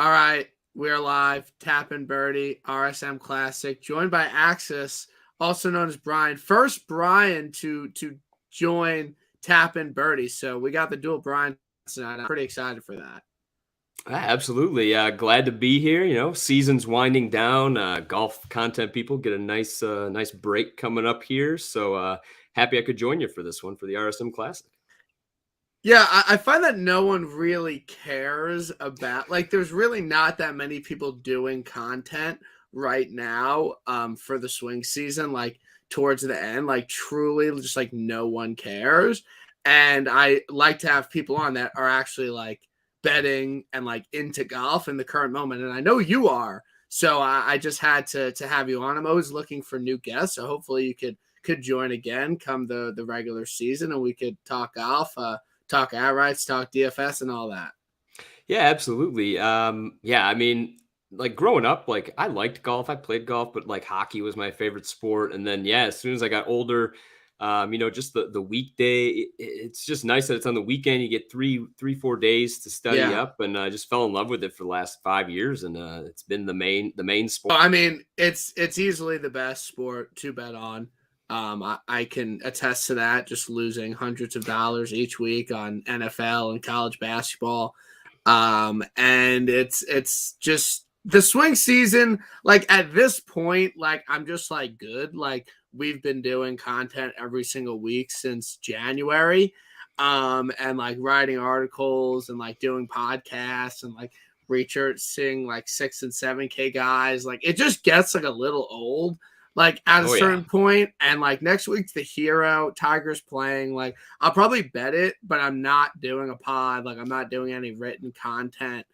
All right, we're live. Tapping Birdie, RSM Classic, joined by Axis, also known as Brian. First Brian to join Tapping Birdie. So we got the dual Brian tonight. I'm pretty excited for that. Absolutely. Glad to be here. Season's winding down. Golf content people get a nice break coming up here. So happy I could join you for this one for the RSM Classic. Yeah, I find that no one really cares about, like, there's really not that many people doing content right now for the swing season, like towards the end, like truly just like no one cares. And I like to have people on that are actually like betting and like into golf in the current moment. And I know you are. So I just had to have you on. I'm always looking for new guests. So hopefully you could join again come the regular season and we could talk golf. Talk outrights, talk DFS, and all that. Yeah, absolutely. I mean, like growing up, like I liked golf. I played golf, but like hockey was my favorite sport. And then, as soon as I got older, just the weekday, it's just nice that it's on the weekend. You get 4 days to study Yeah. up, and I just fell in love with it for the last 5 years, and it's been the main sport. I mean, it's easily the best sport to bet on. I can attest to that. Just losing hundreds of dollars each week on NFL and college basketball, and it's just the swing season. Like at this point, like I'm just like good. Like we've been doing content every single week since January, and like writing articles and like doing podcasts and like researching like 6 and 7K guys. Like it just gets like a little old like at a Oh yeah. certain point. And like next week's the Hero, Tigers playing. Like I'll probably bet it, but I'm not doing a pod. Like I'm not doing any written content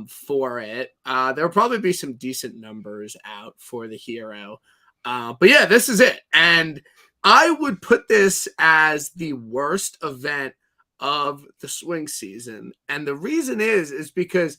for it. There'll probably be some decent numbers out for the Hero. But yeah, this is it. And I would put this as the worst event of the swing season. And the reason is because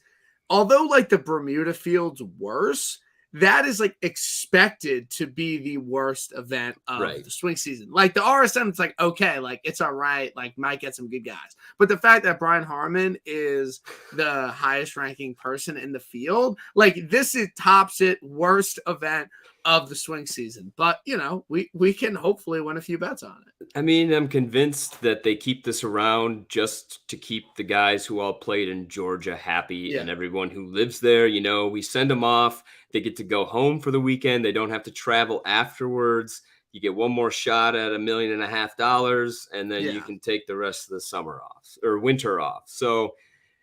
although like the Bermuda field's worse, that is like expected to be the worst event of Right. the swing season. Like the RSM, it's like, okay, like it's all right, like might get some good guys. But the fact that Brian Harmon is the highest ranking person in the field, like this is tops it, worst event of the swing season. But you know, we can hopefully win a few bets on it. I mean, I'm convinced that they keep this around just to keep the guys who all played in Georgia happy Yeah. and everyone who lives there. We send them off. They get to go home for the weekend. They don't have to travel afterwards. You get one more shot at $1.5 million, and then you Yeah. can take the rest of the summer off or winter off. So,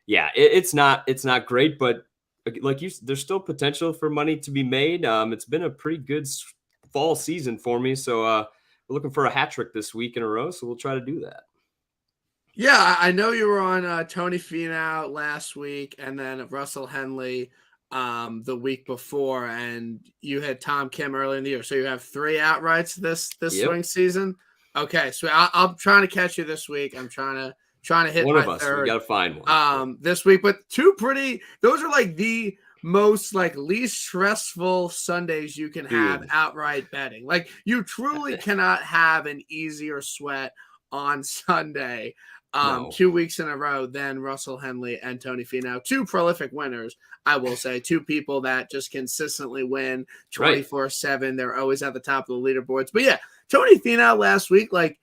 yeah, it's not great, but like there's still potential for money to be made. It's been a pretty good fall season for me. So, we're looking for a hat trick this week in a row, so we'll try to do that. Yeah, I know you were on Tony Finau last week and then Russell Henley the week before, and you had Tom Kim early in the year. So you have 3 outrights this swing Yep. season. Okay, so I'm trying to catch you this week. I'm trying to hit One my of us. We third got to find one. this week, but those are like the most like least stressful Sundays you can have Dude. outright betting. Like you truly cannot have an easier sweat on Sunday No. 2 weeks in a row than Russell Henley and Tony Finau. 2 prolific winners, I will say. 2 people that just consistently win 24/7. They're always at the top of the leaderboards. But yeah, Tony Finau last week, like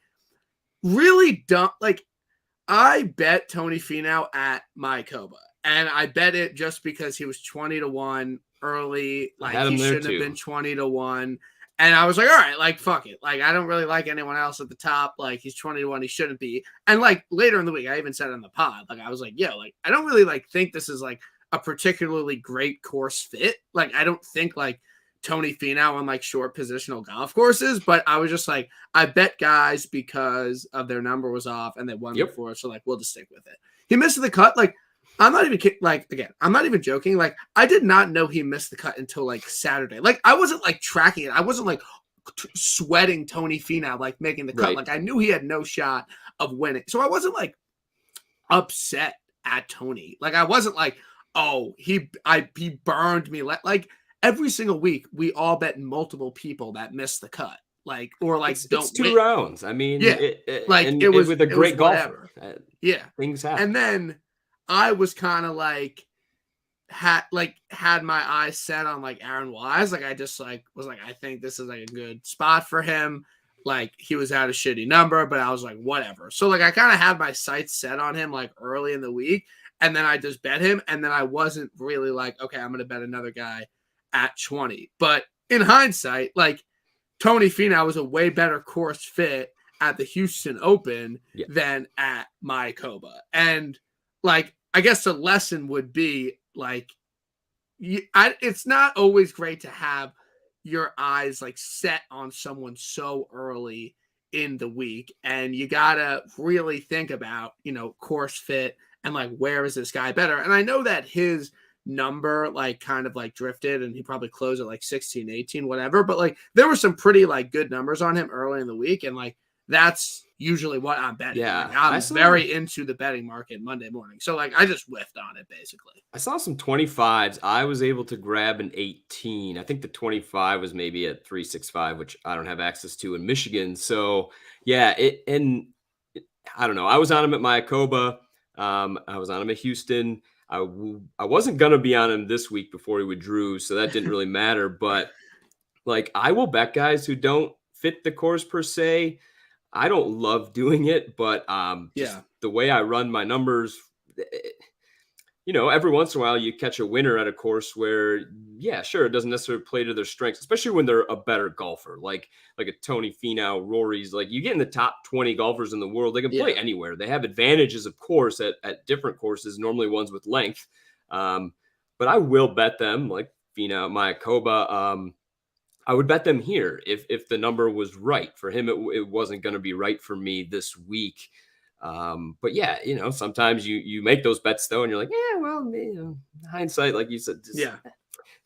really dumb. Like I bet Tony Finau at Mayakoba, and I bet it just because he was 20-1 early. I Like had he him there shouldn't have too. been 20-1. And I was like, all right, like fuck it. Like I don't really like anyone else at the top. Like he's 20-1, he shouldn't be. And like later in the week, I even said on the pod, like I was like, yo, like I don't really like think this is like a particularly great course fit. Like I don't think like Tony Finau on like short positional golf courses, but I was just like, I bet guys because of their number was off and they won Yep. before, so like we'll just stick with it. He missed the cut. Like I'm not even like again, I'm not even joking. Like I did not know he missed the cut until like Saturday. Like I wasn't like tracking it. I wasn't like sweating Tony Finau like making the cut. Right. Like I knew he had no shot of winning, so I wasn't like upset at Tony. Like I wasn't like, oh, he burned me. Like every single week, we all bet multiple people that miss the cut, like or like It's don't 2 win. rounds. I mean, Yeah, like and it was with a great golfer, whatever. Yeah, things happen. and then I was kind of like, had my eyes set on like Aaron Wise. Like I just like was like, I think this is like a good spot for him. Like he was at a shitty number, but I was like, whatever. So like I kind of had my sights set on him like early in the week, and then I just bet him, and then I wasn't really like, okay, I'm gonna bet another guy at 20. But in hindsight, like Tony Finau was a way better course fit at the Houston Open than at Mayakoba. And like, I guess the lesson would be like, it's not always great to have your eyes like set on someone so early in the week. And you got to really think about, course fit and like, where is this guy better? And I know that his number like kind of like drifted and he probably closed at like 16, 18, whatever. But like there were some pretty like good numbers on him early in the week. And like that's usually what I'm betting. Yeah, like, I'm very into the betting market Monday morning. So like I just whiffed on it basically. I saw some 25s. I was able to grab an 18. I think the 25 was maybe at 365, which I don't have access to in Michigan. So yeah, I don't know. I was on him at Mayakoba. I was on him at Houston. I wasn't going to be on him this week before he withdrew, so that didn't really matter. But like, I will bet guys who don't fit the course per se. I don't love doing it, but just the way I run my numbers, every once in a while you catch a winner at a course where, yeah, sure, it doesn't necessarily play to their strengths, especially when they're a better golfer, like a Tony Finau, Rory's. Like you get in the top 20 golfers in the world, they can play anywhere. They have advantages, of course, at different courses, normally ones with length. But I will bet them, like Finau, Mayakoba. I would bet them here if the number was right. For him, it wasn't going to be right for me this week. But yeah, sometimes you make those bets though, and you're like, yeah, well, hindsight, like you said,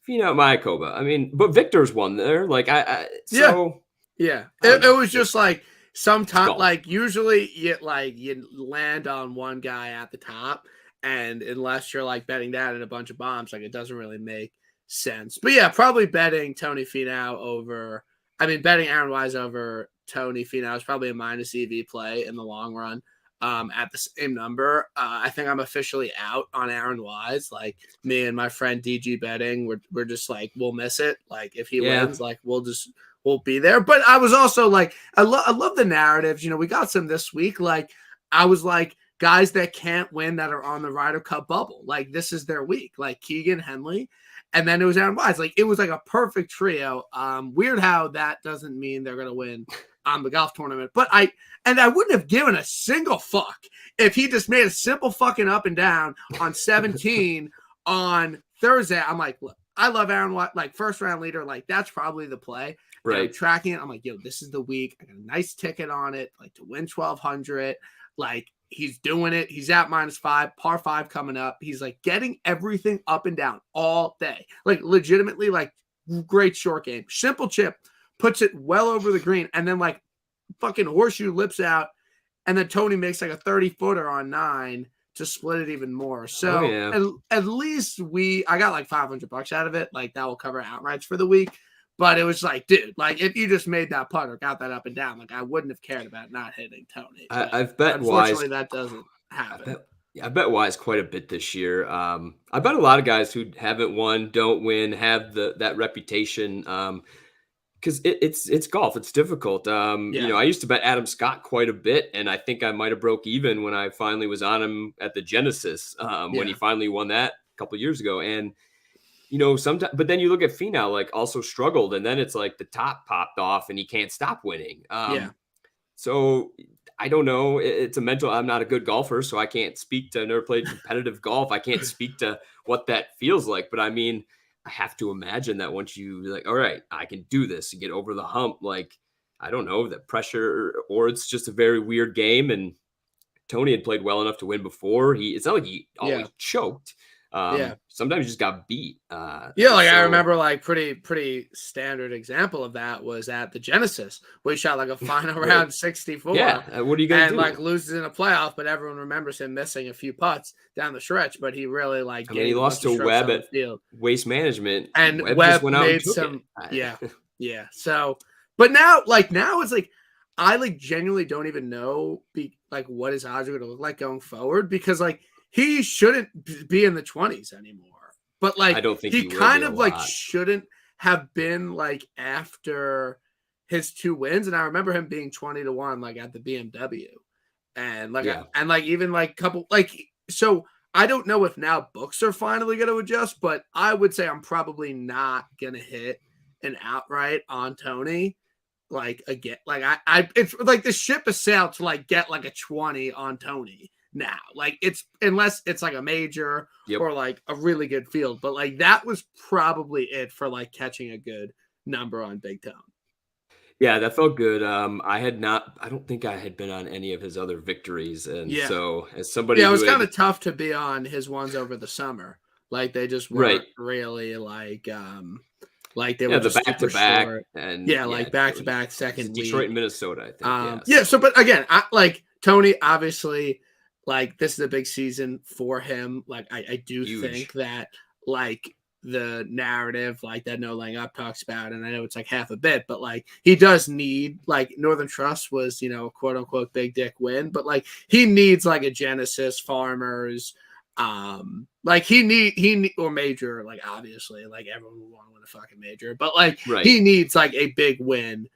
Finau, Mayakoba. I mean, but Victor's won there. Like it was just like sometimes, like usually you land on one guy at the top, and unless you're like betting that in a bunch of bombs, like it doesn't really make sense. But yeah, probably betting Tony Finau over. I mean, betting Aaron Wise over Tony Finau is probably a minus EV play in the long run. At the same number, I think I'm officially out on Aaron Wise. Like me and my friend DG betting, we're just like we'll miss it. Like if he wins, like we'll be there. But I was also like I love the narratives. We got some this week. Like I was like guys that can't win that are on the Ryder Cup bubble. Like this is their week. Like Keegan Henley. And then it was Aaron Wise. Like it was like a perfect trio. Weird how that doesn't mean they're gonna win on the golf tournament. But I wouldn't have given a single fuck if he just made a simple fucking up and down on 17 on Thursday. I'm like, look, I love Aaron Wise, like first round leader. Like that's probably the play. Right. And I'm tracking it. I'm like, yo, this is the week. I got a nice ticket on it, like to win 1,200. Like he's doing it. He's at -5, par 5 coming up. He's like getting everything up and down all day. Like legitimately, like great short game. Simple chip, puts it well over the green, and then like fucking horseshoe lips out, and then Tony makes like a 30-footer on 9 to split it even more. So at least I got like $500 out of it. Like that will cover outrights for the week. But it was like, dude, like if you just made that putt or got that up and down, like I wouldn't have cared about not hitting Tony. I've bet unfortunately Wise. That doesn't happen. I bet Wise quite a bit this year. I bet a lot of guys who haven't won, don't win, have that reputation. Because it's golf. It's difficult. I used to bet Adam Scott quite a bit, and I think I might have broke even when I finally was on him at the Genesis when he finally won that a couple of years ago. And sometimes, but then you look at Finau, like also struggled, and then it's like the top popped off and he can't stop winning. So I don't know. It's a mental. I'm not a good golfer, so I can't speak to. I never played competitive golf. I can't speak to what that feels like. But I mean, I have to imagine that once you like, all right, I can do this and get over the hump. Like I don't know, that pressure, or it's just a very weird game. And Tony had played well enough to win before. It's not like he always choked. Sometimes you just got beat. I remember like pretty standard example of that was at the Genesis where he shot like a final round 64. What are you gonna do? And like loses in a playoff, but everyone remembers him missing a few putts down the stretch. But he really like he lost to Webb at Waste Management, and Webb made some So, but now it's like I like genuinely don't even know what his odds are going to look like going forward because like he shouldn't be in the 20s anymore. but I like don't think he he will be kind a of like lot. shouldn't have been like after his 2 wins. And I remember him being 20-1 like at the BMW. And like Yeah. and like even like couple like so I don't know if now books are finally going to adjust, but I would say I'm probably not going to hit an outright on Tony like again. Like I it's like the ship has sailed to like get like a 20 on Tony now. Like it's unless it's like a major Yep. or like a really good field, but like that was probably it for like catching a good number on Big Tone. Yeah, that felt good. I don't think I had been on any of his other victories. And Yeah. so, as somebody Yeah, it who was kind had, of tough to be on his ones over the summer. Like they just right, weren't really like they yeah, were the just back to super back, short. and Yeah, yeah, like back it to was, back it was second Detroit and week. Minnesota, I think. Yeah. Yeah, so So, but again, I like Tony obviously like this is a big season for him. Like I do think huge. that like the narrative like that No Laying Up talks about, and I know it's like half a bit, but like he does need like Northern Trust was, a quote unquote big dick win, but like he needs like a Genesis Farmers, like he need or major, like obviously like everyone would want to win a fucking major, but like Right. he needs like a big win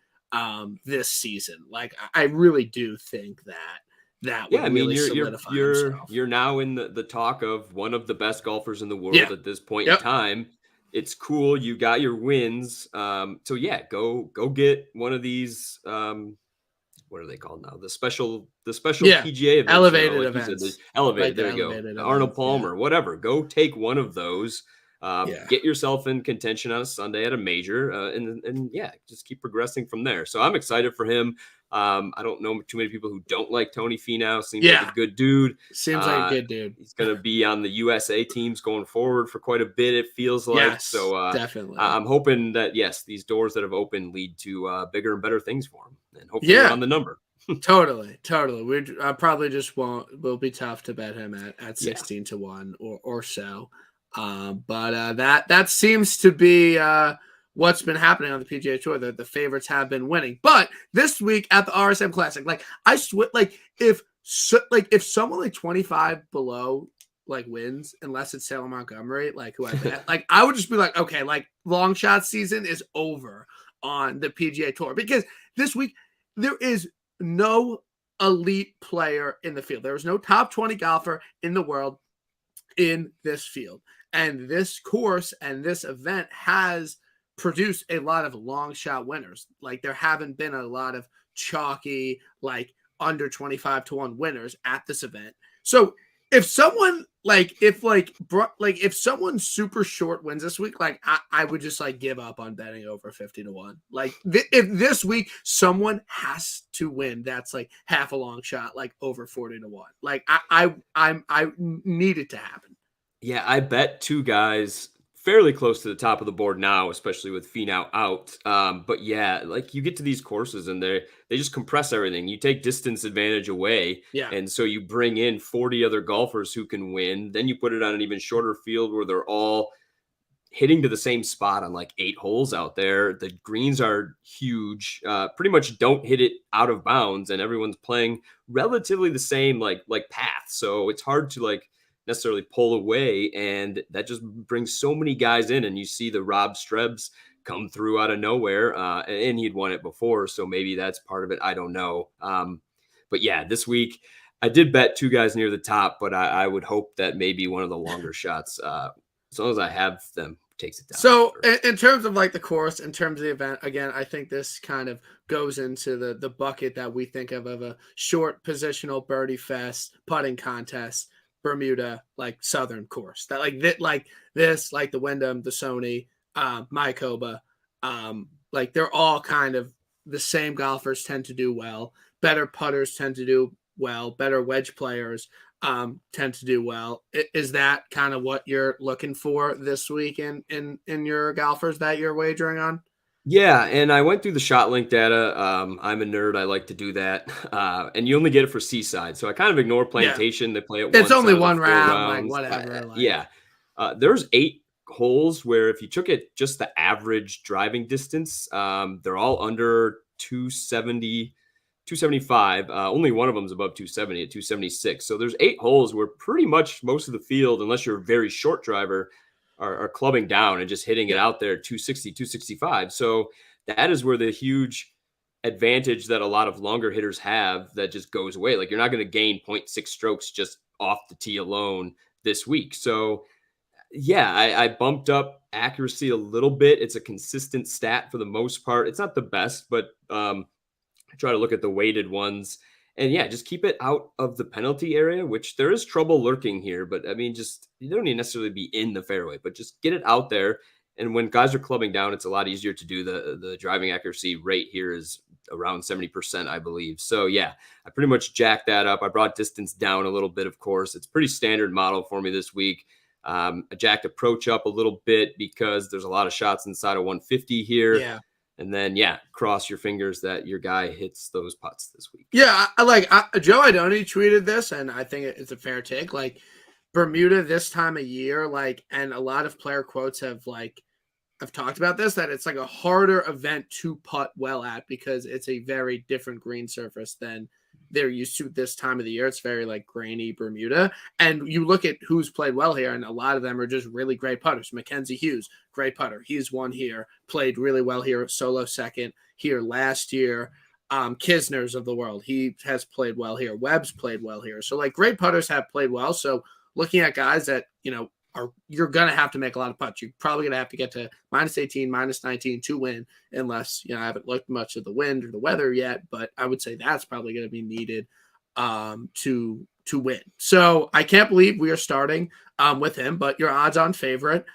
this season. Like I really do think that that Yeah, would I mean, really you're solidify you're himself. you're now in the talk of one of the best golfers in the Yeah. world at this point in Yep. time. It's cool. You got your wins. So yeah, go get one of these. What are they called now? The special Yeah. PGA events, Elevated like you said, the events. Like elevated. the There you go. elevated Arnold events. Yeah. Palmer, whatever. Go take one of those. Yeah. Get yourself in contention on a Sunday at a major, and yeah, just keep progressing from there. So I'm excited for him. I don't know too many people who don't like Tony Finau. Seems like a Yeah. good dude. Seems like a Uh, good dude. he's going to be on the USA teams going forward for quite a bit. It feels like Yes, so. definitely. I'm hoping that yes, these doors that have opened lead to bigger and better things for him, and hopefully we're Yeah. on the number. Totally, totally. We probably just won't. Will be tough to bet him at Yeah. 16-1 or so. But that seems to be what's been happening on the PGA Tour. The favorites have been winning. But this week at the RSM Classic, like I swear, if someone like 25 below like wins, unless it's Taylor Montgomery, like who I bet, like I would just be like, okay, like long shot season is over on the PGA Tour because this week there is no elite player in the field. There was no top 20 golfer in the world in this field. And this course and this event has produced a lot of long shot winners. Like there haven't been a lot of chalky, like under 25-1 winners at this event. So if someone if someone super short wins this week, like I would just like give up on betting over 50-1. Like if this week someone has to win, that's like half a long shot, like over 40-1. Like I need it to happen. Yeah, I bet two guys fairly close to the top of the board now, especially with Finau out. But yeah, like you get to these courses and they just compress everything. You take distance advantage away, Yeah. and so you bring in 40 other golfers who can win. Then you put it on an even shorter field where they're all hitting to the same spot on like 8 holes out there. The greens are huge. Pretty much don't hit it out of bounds, and everyone's playing relatively the same like path. So it's hard to like necessarily pull away, and that just brings so many guys in. And you see the Rob Strebs come through out of nowhere, and he'd won it before, so maybe that's part of it. I don't know. But yeah, this week I did bet two guys near the top, but I would hope that maybe one of the longer shots, as long as I have them, takes it down. So in terms of like the course, in terms of the event, again, I think this kind of goes into the bucket that we think of a short positional birdie fest putting contest, Bermuda, like Southern course. That like this, like the Wyndham, the Sony, Mayakoba, like they're all kind of the same golfers tend to do well. Better putters tend to do well. Better wedge players tend to do well. Is that kind of what you're looking for this week in your golfers that you're wagering on? Yeah, and I went through the shot link data. I'm a nerd. I like to do that. And you only get it for Seaside. So I kind of ignore Yeah, Plantation. They play it it's once only out of the one four round, like rounds. whatever. Like Yeah. There's 8 holes where if you took it just the average driving distance, they're all under 270, 275. Only one of them is above 270 at 276. So there's 8 holes where pretty much most of the field, unless you're a very short driver, are clubbing down and just hitting it Yeah. out there 260, 265. So that is where the huge advantage that a lot of longer hitters have that just goes away. Like you're not going to gain zero point 0.6 strokes just off the tee alone this week. So yeah, I bumped up accuracy a little bit. It's a consistent stat for the most part. It's not the best, but I try to look at the weighted ones. And yeah, just keep it out of the penalty area, which there is trouble lurking here. But I mean, just you don't need necessarily be in the fairway, but just get it out there. And when guys are clubbing down, it's a lot easier to do. The driving accuracy rate here is around 70%, I believe. So yeah, I pretty much jacked that up. I brought distance down a little bit, of course. It's pretty standard model for me this week. I jacked approach up a little bit because there's a lot of shots inside of 150 here. Yeah. And then, yeah, cross your fingers that your guy hits those putts this week. Yeah, Joe Idoni tweeted this, and I think it's a fair take. Like Bermuda this time of year, like, and a lot of player quotes have like I've talked about this, that it's like a harder event to putt well at because it's a very different green surface than they're used to this time of the year. It's very like grainy Bermuda. And you look at who's played well here, and a lot of them are just really great putters. Mackenzie Hughes, great putter. He's won here, played really well here, solo second here last year. Kisner's of the world, he has played well here. Webb's played well here. So like great putters have played well. So looking at guys that, you're going to have to make a lot of putts. You're probably going to have to get to minus 18, minus 19 to win, unless, I haven't looked much at the wind or the weather yet, but I would say that's probably going to be needed to win. So I can't believe we are starting with him, but your odds-on favorite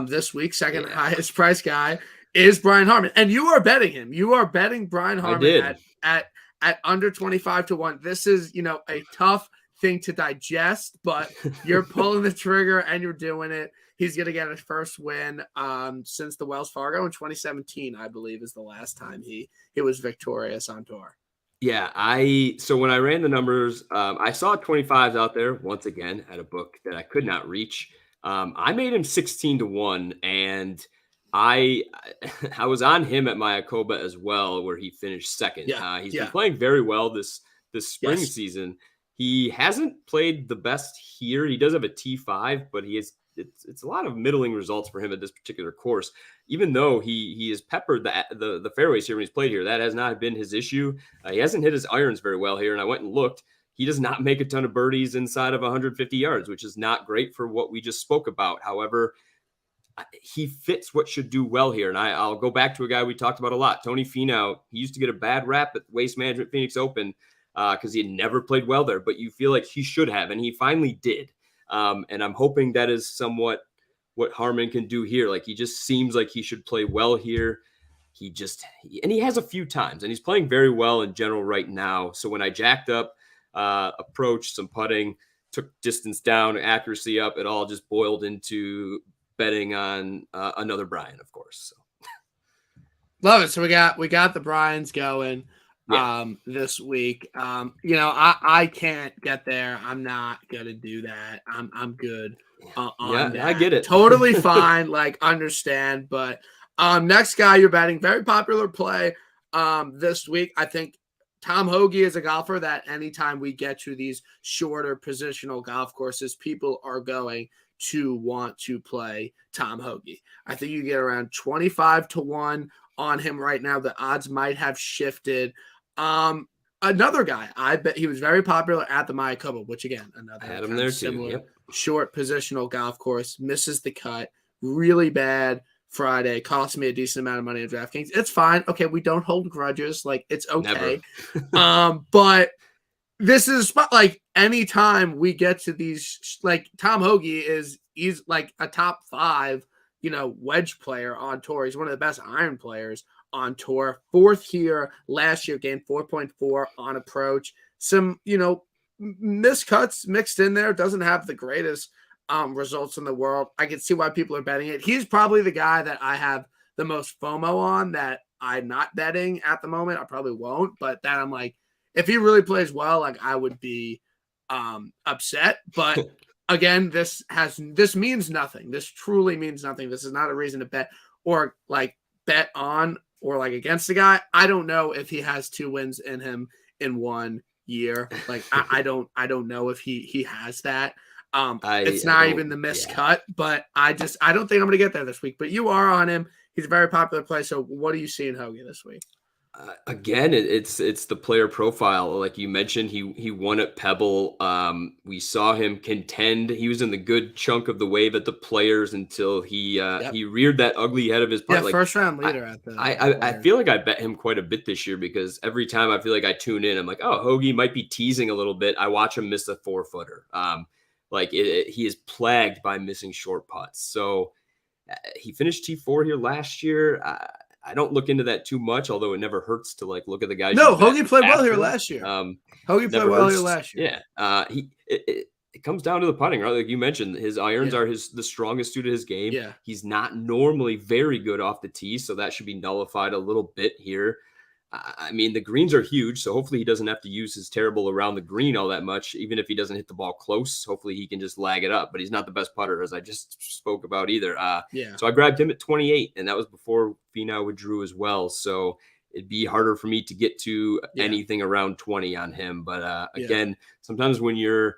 this week, second highest price guy, is Brian Harman. And you are betting him. You are betting Brian Harman at under 25 to 1. This is, a tough thing to digest, but you're pulling the trigger and you're doing it. He's going to get his first win since the Wells Fargo in 2017, I believe, is the last time he was victorious on tour. Yeah, so when I ran the numbers, I saw 25s out there once again at a book that I could not reach. I made him 16 to 1, and I was on him at Mayakoba as well, where he finished second. He's been playing very well this spring season. He hasn't played the best here. He does have a T5, but it's a lot of middling results for him at this particular course. Even though he has peppered the fairways here when he's played here, that has not been his issue. He hasn't hit his irons very well here, and I went and looked. He does not make a ton of birdies inside of 150 yards, which is not great for what we just spoke about. However, he fits what should do well here. And I'll go back to a guy we talked about a lot, Tony Finau. He used to get a bad rap at Waste Management Phoenix Open because he had never played well there, but you feel like he should have, and he finally did. And I'm hoping that is somewhat what Harman can do here. Like, he just seems like he should play well here. And he has a few times, and he's playing very well in general right now. So when I jacked up approach, some putting, took distance down, accuracy up, it all just boiled into betting on another Brian, of course. So. Love it. So we got the Bryans going this week. I can't get there. I'm not gonna do that. I'm good on that. I get it. Totally fine. Like, understand. But next guy you're betting, very popular play this week. I think Tom Hoge is a golfer that anytime we get to these shorter positional golf courses, people are going to want to play Tom Hoge. I think you get around 25 to 1 on him right now. The odds might have shifted. Another guy, I bet he was very popular at the Mayakoba, which again, another I had him there similar too. Short positional golf course, misses the cut, really bad Friday, cost me a decent amount of money in DraftKings. It's fine. Okay, we don't hold grudges. Like, it's okay. But this is like anytime we get to these, like Tom Hoge he's like a top 5, wedge player on tour. He's one of the best iron players on tour. 4th here last year, gained 4.4 on approach. Some, miscuts mixed in there. Doesn't have the greatest results in the world. I can see why people are betting it. He's probably the guy that I have the most FOMO on that I'm not betting at the moment. I probably won't, but that I'm like, if he really plays well, like, I would be upset. But again, this means nothing. This truly means nothing. This is not a reason to bet or like bet on or like against the guy. I don't know if he has 2 wins in him in 1 year. Like, I don't know if he has that. It's I not don't. even the Yeah. miscut, but I don't think I'm going to get there this week. But you are on him. He's a very popular play. So what do you see in Hoagie this week? Again, it's the player profile. Like you mentioned, he won at Pebble. We saw him contend. He was in the good chunk of the wave at the Players until Yep. he reared that ugly head of his Yeah, putt. Like first round I, leader at the I Players. feel like I bet him quite a bit this year because every time I feel like I tune in, I'm like, oh, Hoagie might be teasing a little bit. I watch him miss a 4-footer. He is plagued by missing short putts. So he finished T4 here last year. I don't look into that too much, although it never hurts to like look at the guys you No, bet Hoagie played well here after. last year. Hoagie played Never well here hurts. last year. Yeah. It comes down to the putting, right? Like you mentioned, his irons Yeah. are the strongest suit of his game. Yeah. He's not normally very good off the tee, so that should be nullified a little bit here. I mean, the greens are huge, so hopefully he doesn't have to use his terrible around the green all that much. Even if he doesn't hit the ball close, hopefully he can just lag it up. But he's not the best putter, as I just spoke about either. Yeah. So I grabbed him at 28, and that was before Finau withdrew as well. So it'd be harder for me to get to Yeah. anything around 20 on him. But Yeah. again, sometimes when you're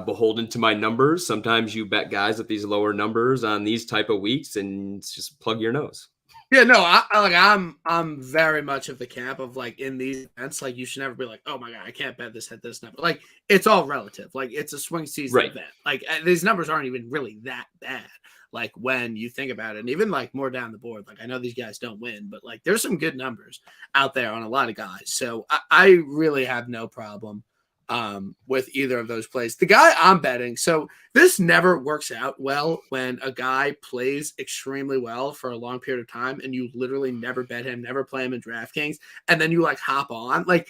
beholden to my numbers, sometimes you bet guys at these lower numbers on these type of weeks, and just plug your nose. Yeah, no, I'm very much of the camp of like in these events, like you should never be like, oh my god, I can't bet this at this number. Like it's all relative. Like it's a swing season Right. event. Like these numbers aren't even really that bad. Like when you think about it, and even like more down the board. Like I know these guys don't win, but like there's some good numbers out there on a lot of guys. So I really have no problem with either of those plays. The guy I'm betting, so this never works out well when a guy plays extremely well for a long period of time and you literally never bet him, never play him in DraftKings, and then you like hop on. Like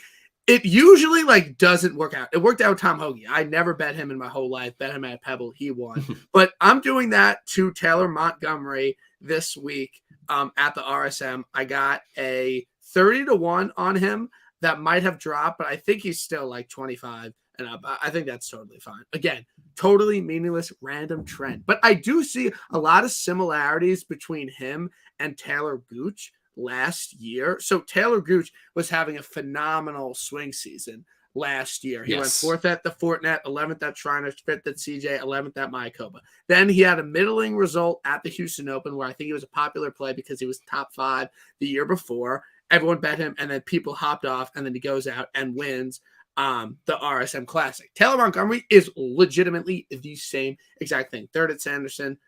it usually like doesn't work out. It worked out with Tom Hoagie. I never bet him in my whole life. Bet him at Pebble, he won. But I'm doing that to Taylor Montgomery this week at the RSM. I got a 30-1 on him. That might have dropped, but I think he's still like 25 and up. I think that's totally fine. Again, totally meaningless, random trend. But I do see a lot of similarities between him and Taylor Gooch last year. So Taylor Gooch was having a phenomenal swing season last year. He went fourth at the Fortinet, 11th at Shriners, fifth at CJ, 11th at Mayakoba. Then he had a middling result at the Houston Open where I think he was a popular play because he was top 5 the year before. Everyone bet him, and then people hopped off, and then he goes out and wins the RSM Classic. Taylor Montgomery is legitimately the same exact thing. Third at Sanderson,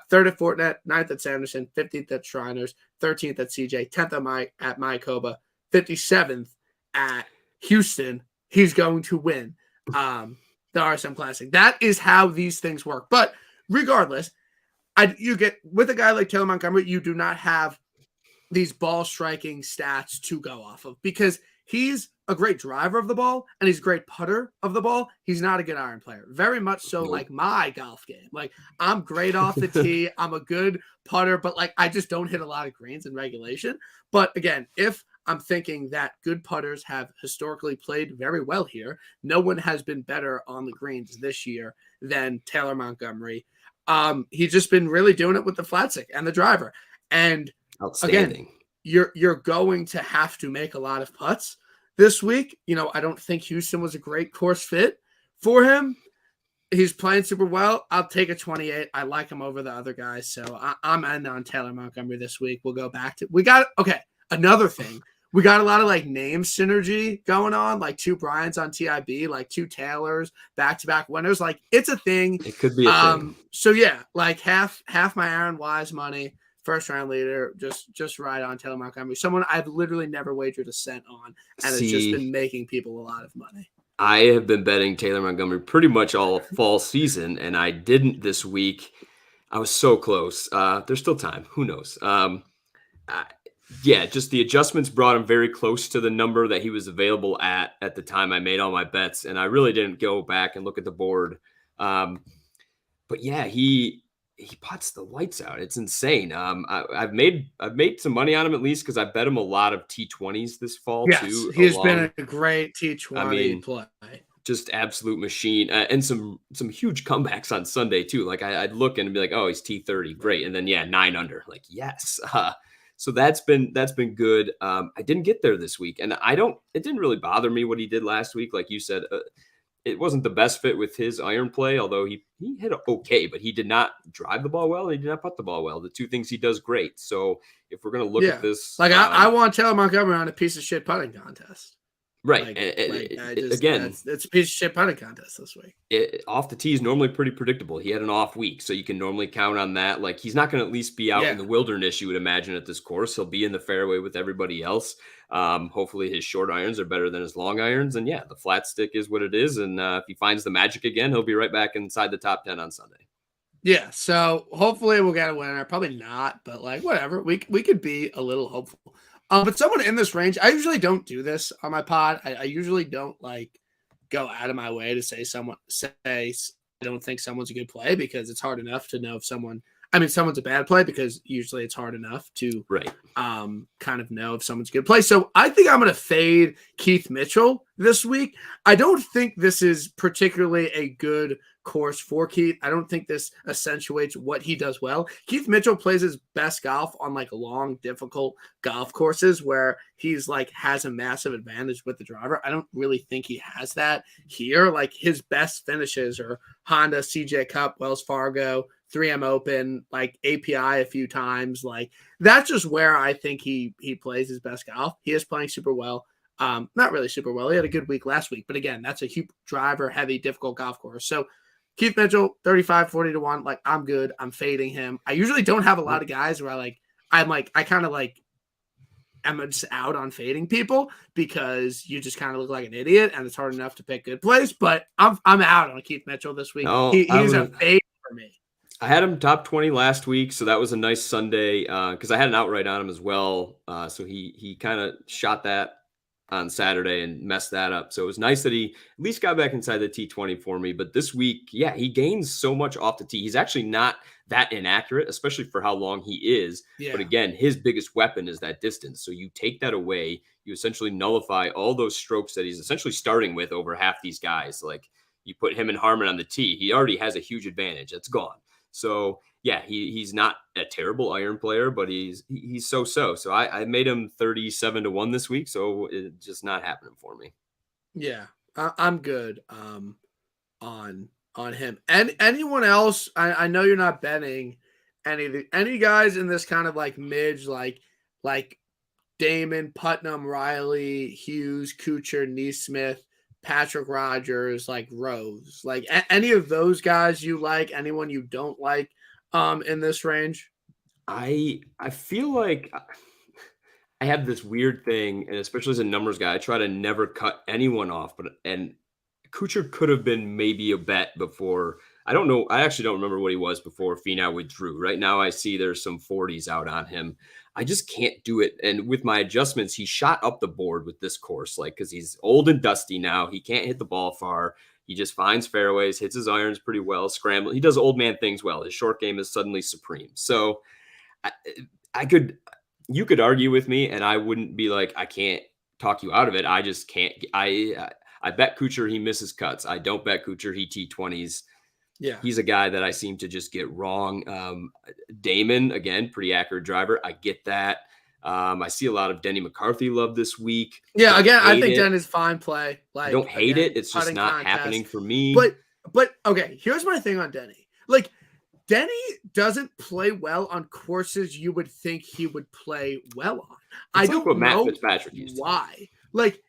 third at Fortinet, ninth at Sanderson, 15th at Shriners, 13th at CJ, 10th at Mayakoba, 57th at Houston. He's going to win the RSM Classic. That is how these things work. But regardless, you get with a guy like Taylor Montgomery, you do not have these ball striking stats to go off of because he's a great driver of the ball and he's a great putter of the ball. He's not a good iron player. Very much so like my golf game. Like I'm great off the tee. I'm a good putter, but like I just don't hit a lot of greens in regulation. But again, if I'm thinking that good putters have historically played very well here, no one has been better on the greens this year than Taylor Montgomery. He's just been really doing it with the flat stick and the driver. And outstanding. Again, you're going to have to make a lot of putts this week. You know, I don't think Houston was a great course fit for him. He's playing super well. I'll take a 28. I like him over the other guys. So I'm in on Taylor Montgomery this week. We'll go back to another thing. We got a lot of like name synergy going on, like 2 Bryans on TIB, like 2 Taylors, back-to-back winners. Like it's a thing. It could be a thing. So yeah, like half my Aaron Wise money. First round leader, just right on Taylor Montgomery. Someone I've literally never wagered a cent on, and has just been making people a lot of money. I have been betting Taylor Montgomery pretty much all fall season, and I didn't this week. I was so close. There's still time. Who knows? Just the adjustments brought him very close to the number that he was available at the time I made all my bets, and I really didn't go back and look at the board. But yeah, he puts the lights out. It's insane. I've made some money on him at least because I bet him a lot of T20s this fall too. He's been a great T20 play. Just absolute machine, and some huge comebacks on Sunday too. Like I'd look and be like, oh, he's T30, great, and then 9 under. Like yes. So that's been good. I didn't get there this week, and it didn't really bother me what he did last week. Like you said, it wasn't the best fit with his iron play, although he hit okay, but he did not drive the ball well. And he did not putt the ball well. The two things he does great. So if we're gonna look at Yeah. this, Like I want Taylor Montgomery on a piece of shit putting contest. right, Like I just again, it's a piece of shit putting contest this week. off the tee is normally pretty predictable. He had an off week, so you can normally count on that. Like he's not going to at least be out in Yeah. the wilderness, you would imagine, at this course. He'll be in the fairway with everybody else. Hopefully his short irons are better than his long irons. And yeah, the flat stick is what it is. And if he finds the magic again, he'll be right back inside the top 10 on Sunday. Yeah, so hopefully we'll get a winner. Probably not, but like whatever. We could be a little hopeful. But someone in this range, I usually don't do this on my pod. I usually don't like go out of my way to say I don't think someone's a good play, because it's hard enough to know if someone's a bad play, because usually it's hard enough to Right. kind of know if someone's a good play. So I think I'm going to fade Keith Mitchell this week. I don't think this is particularly a good course for Keith. I don't think this accentuates what he does well. Keith Mitchell plays his best golf on like long, difficult golf courses where he's like has a massive advantage with the driver. I don't really think he has that here. Like his best finishes are Honda, CJ Cup, Wells Fargo, 3M Open, like API a few times. Like that's just where I think he plays his best golf. He is playing super well. Not really super well. He had a good week last week, but again, that's a huge driver heavy, difficult golf course. So Keith Mitchell, 35, 40 to 1. Like, I'm good. I'm fading him. I usually don't have a lot of guys where I kind of like am just out on fading people, because you just kind of look like an idiot and it's hard enough to pick good plays. But I'm out on Keith Mitchell this week. No, He's a fade for me. I had him top 20 last week, so that was a nice Sunday because I had an outright on him as well. So he kind of shot that on Saturday and messed that up. So it was nice that he at least got back inside the T20 for me. But this week, yeah, he gains so much off the tee. He's actually not that inaccurate, especially for how long he is. Yeah. But again, his biggest weapon is that distance. So you take that away, you essentially nullify all those strokes that he's essentially starting with over half these guys. Like you put him and Harmon on the tee, he already has a huge advantage. That's gone. So yeah, he's not a terrible iron player, but he's so. So I made him 37 to 1 this week. So it's just not happening for me. Yeah, I'm good on him. And anyone else? I know you're not betting any guys in this kind of like midge, like Damon, Putnam, Riley, Hughes, Kuchar, Neesmith, Patrick Rogers, like Rose, like any of those guys you like? Anyone you don't like in this range? I feel like I have this weird thing, and especially as a numbers guy, I try to never cut anyone off. And Kuchar could have been maybe a bet before. I don't know. I actually don't remember what he was before Finau withdrew. Right now, I see there's some 40s out on him. I just can't do it. And with my adjustments, he shot up the board with this course, like because he's old and dusty now. He can't hit the ball far. He just finds fairways, hits his irons pretty well, scramble. He does old man things well. His short game is suddenly supreme. So you could argue with me, and I wouldn't be like, I can't talk you out of it. I just can't. I bet Kuchar he misses cuts. I don't bet Kuchar he T20s. Yeah, he's a guy that I seem to just get wrong. Damon, again, pretty accurate driver. I get that. I see a lot of Denny McCarthy love this week. Yeah, again, I think Denny's fine play. Like, I don't hate it. It's just not happening for me. But okay, here's my thing on Denny. Like, Denny doesn't play well on courses you would think he would play well on. I don't know Matt Fitzpatrick used why. Like,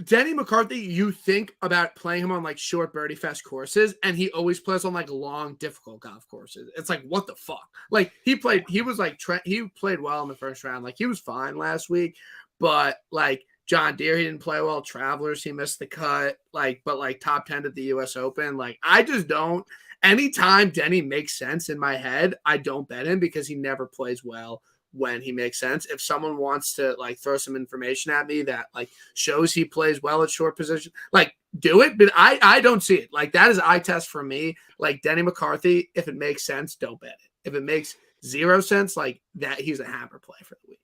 Denny McCarthy, you think about playing him on like short birdie fest courses, and he always plays on like long, difficult golf courses. It's like, what the fuck? Like he played well in the first round. Like he was fine last week, but like John Deere, he didn't play well. Travelers, he missed the cut. But top 10 at the US Open. Like I just don't. Anytime Denny makes sense in my head, I don't bet him because he never plays well when he makes sense. If someone wants to like throw some information at me that like shows he plays well at short position, like do it. But I don't see it. Like that is eye test for me. Like Denny McCarthy, if it makes sense, don't bet it. If it makes zero sense, like that, he's a hammer play for the week.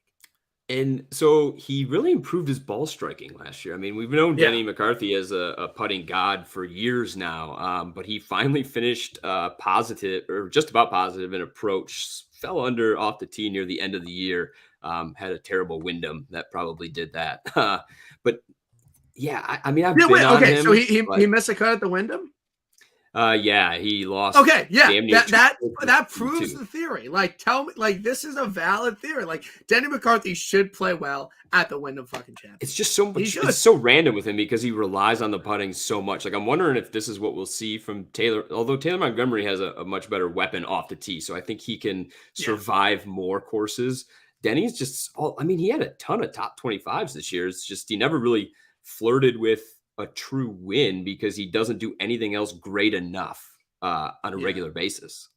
And so he really improved his ball striking last year. I mean, we've known Denny McCarthy as a putting god for years now, but he finally finished positive or just about positive in approach. Fell under off the tee near the end of the year. Had a terrible Wyndham that probably did that. But Yeah, I mean, I've Yeah, been wait, on okay, so him, he but missed a cut at the Wyndham? yeah, he lost Okay, yeah, damn near that two that over that in proves two. the theory. Like, tell me, like, this is a valid theory. Like, Denny McCarthy should play well at the Wyndham fucking It's Championship. just so He much. It's should. so random with him because he relies on the putting so much. Like I'm wondering if this is what we'll see from Taylor. Although Taylor Montgomery has a much better weapon off the tee, so I think he can Yeah, survive more courses. Denny's just all. I mean, he had a ton of top 25s this year. It's just he never really flirted with a true win because he doesn't do anything else great enough on a yeah, regular basis.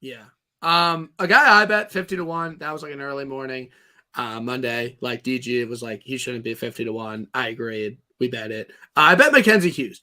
yeah. A guy I bet 50 to 1. That was like an early morning, Monday. Like DG was like he shouldn't be 50 to 1. I agreed. We bet it. I bet Mackenzie Hughes.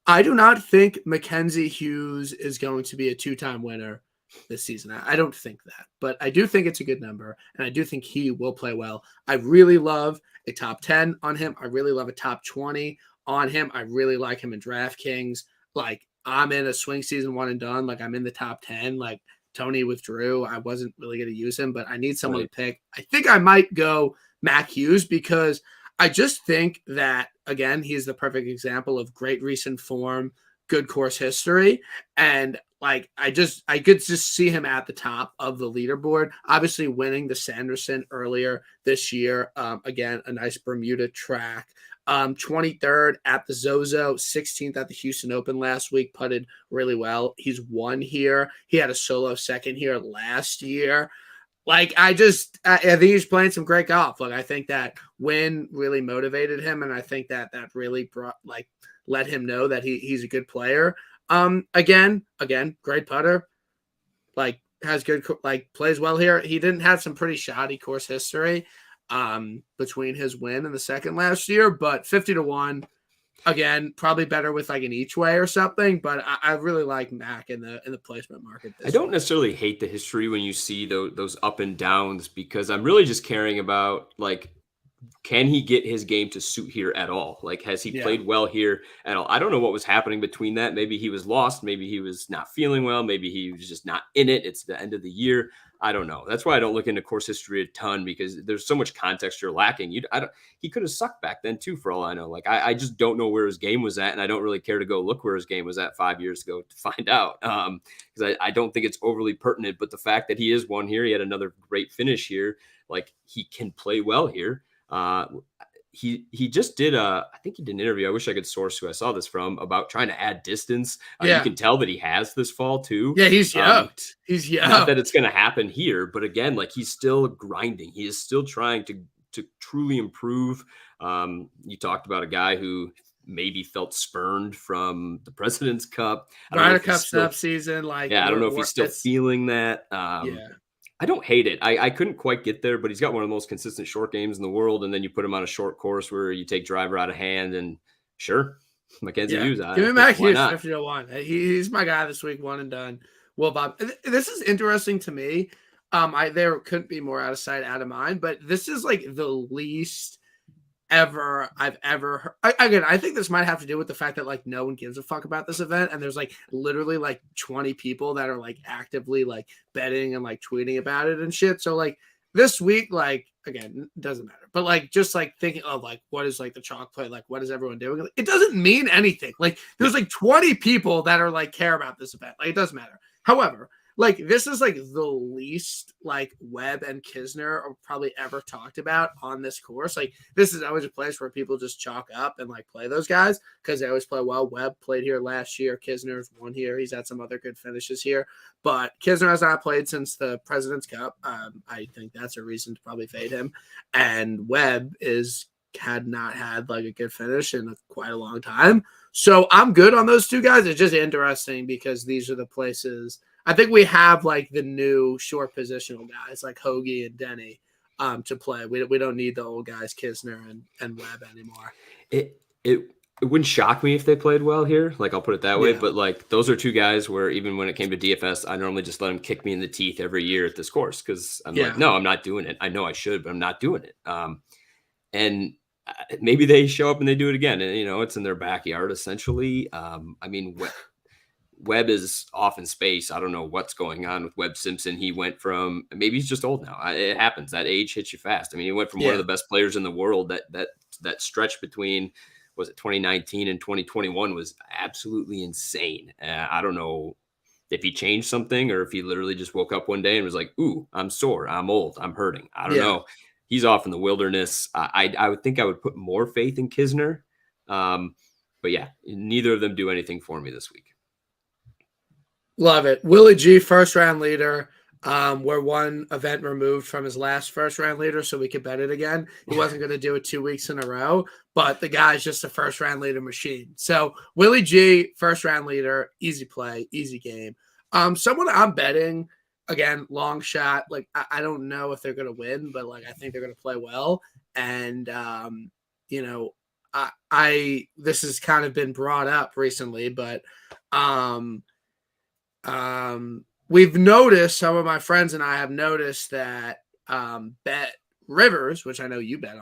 I do not think Mackenzie Hughes is going to be a two-time winner this season. I don't think that, but I do think it's a good number, and I do think he will play well. I really love a top 10 on him. I really love a top 20 on him. I really like him in DraftKings. Like, I'm in a swing season one and done. Like, I'm in the top 10. Like, Tony withdrew. I wasn't really going to use him, but I need someone to Right. pick. I think I might go Mac Hughes because I just think that, again, he's the perfect example of great recent form, good course history. And like, I could just see him at the top of the leaderboard, obviously winning the Sanderson earlier this year. Again, a nice Bermuda track. 23rd at the Zozo, 16th at the Houston Open last week, putted really well. He's won here. He had a solo second here last year. Like, I think he's playing some great golf. Like, I think that win really motivated him, and I think that really brought, like, let him know that he's a good player. Again, great putter. Like, has good, like, plays well here. He didn't have some pretty shoddy course history between his win and the second last year, but 50 to 1. Again, probably better with like an each way or something, but I really like Mac in the placement market I this don't week. necessarily hate the history when you see those up and downs because I'm really just caring about like can he get his game to suit here at all? Like, has he Yeah, played well here at all? I don't know what was happening between that. Maybe he was lost. Maybe he was not feeling well. Maybe he was just not in it. It's the end of the year. I don't know. That's why I don't look into course history a ton because there's so much context you're lacking. I don't. He could have sucked back then too, for all I know. Like, I just don't know where his game was at, and I don't really care to go look where his game was at 5 years ago to find out. Because I don't think it's overly pertinent. But the fact that he is one here, he had another great finish here. Like, he can play well here. Uh, he just did I think he did an interview. I wish I could source who I saw this from about trying to add distance. You yeah, can tell that he has this fall too. yeah. He's Um, yoked. He's Not that it's yoked. going to happen here, but again, like he's still grinding. He is still trying to truly improve. You talked about a guy who maybe felt spurned from the President's Cup. I don't know Ryder if he's Cup still snub season, like yeah, I don't know if we're he's still it's feeling that. yeah, I don't hate it. I couldn't quite get there, but he's got one of the most consistent short games in the world. And then you put him on a short course where you take driver out of hand, and sure, Mackenzie yeah. Hughes. Give me Yeah, Mac why Hughes not? 50 to 1. He's my guy this week, one and done. Well, Bob, this is interesting to me. I there couldn't be more out of sight, out of mind, but this is like the least I've ever heard. Again, I think this might have to do with the fact that like no one gives a fuck about this event, and there's like literally like 20 people that are like actively like betting and like tweeting about it and shit. So like this week, like again, doesn't matter. But like just like thinking of like what is like the chalk play, like what is everyone doing? Like, it doesn't mean anything. Like Yeah. there's like 20 people that are like care about this event. Like it doesn't matter. However, like this is like the least like Webb and Kisner are probably ever talked about on this course. Like this is always a place where people just chalk up and like play those guys because they always play well. Webb played here last year. Kisner's won here. He's had some other good finishes here, but Kisner has not played since the President's Cup. I think that's a reason to probably fade him. And Webb had not had like a good finish in quite a long time. So I'm good on those two guys. It's just interesting because these are the places I think we have like the new short positional guys like Hoagie and Denny to play. We don't need the old guys Kisner and Webb anymore. It wouldn't shock me if they played well here. Like I'll put it that way. Yeah, But like those are two guys where even when it came to DFS, I normally just let them kick me in the teeth every year at this course because I'm like, yeah, no, I'm not doing it. I know I should, but I'm not doing it. And maybe they show up and they do it again, and it's in their backyard essentially. I mean, Webb is off in space. I don't know what's going on with Webb Simpson. He went from maybe he's just old now. It happens. That age hits you fast. I mean, he went from one of yeah, the best players in the world that that stretch between, was it 2019 and 2021 was absolutely insane. I don't know if he changed something or if he literally just woke up one day and was like, "Ooh, I'm sore, I'm old, I'm hurting." I don't Yeah. know. He's off in the wilderness. I would think I would put more faith in Kisner. Um, but yeah, neither of them do anything for me this week. Love it. Willie G, first round leader. We're one event removed from his last first round leader, so we could bet it again. He wasn't going to do it 2 weeks in a row, but the guy's just a first round leader machine. So Willie G, first round leader, easy play, easy game. Someone I'm betting, again, long shot. Like I don't know if they're going to win, but like I think they're going to play well. And you know, I this has kind of been brought up recently, but we've noticed, some of my friends and I have noticed that Bet Rivers, which I know you bet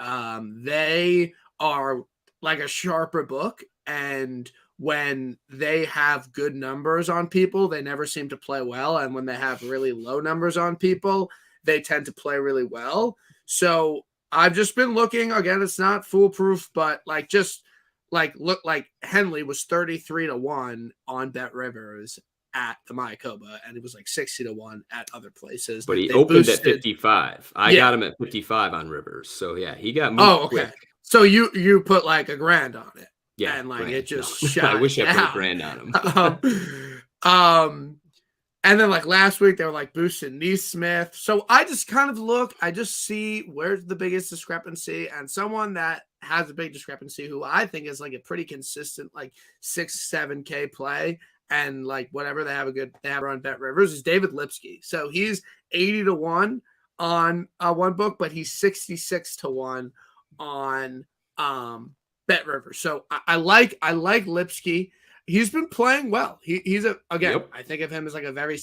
on, they are like a sharper book. And when they have good numbers on people, they never seem to play well. And when they have really low numbers on people, they tend to play really well. So I've just been looking again. It's not foolproof, but like just like look like Henley was 33-1 on Bet Rivers at the Mayakoba, and it was like 60-1 at other places. But he They opened at boosted. 55. I Yeah. got him at 55 on Rivers. So yeah, he got moved Oh, okay. quick. So you put like a grand on it, Yeah, and like it grand. No, just I shot wish I put a down. grand on him. um, and then like last week they were like boosting Neesmith. So I just kind of look, I just see where's the biggest discrepancy, and someone that has a big discrepancy who I think is like a pretty consistent like 6-7K play, and like whatever they have on Bet Rivers is David Lipsky. So he's 80-1 on one book, but he's 66-1 on Bet Rivers. So I like Lipsky. He's been playing well. He's Yep. I think of him as like a very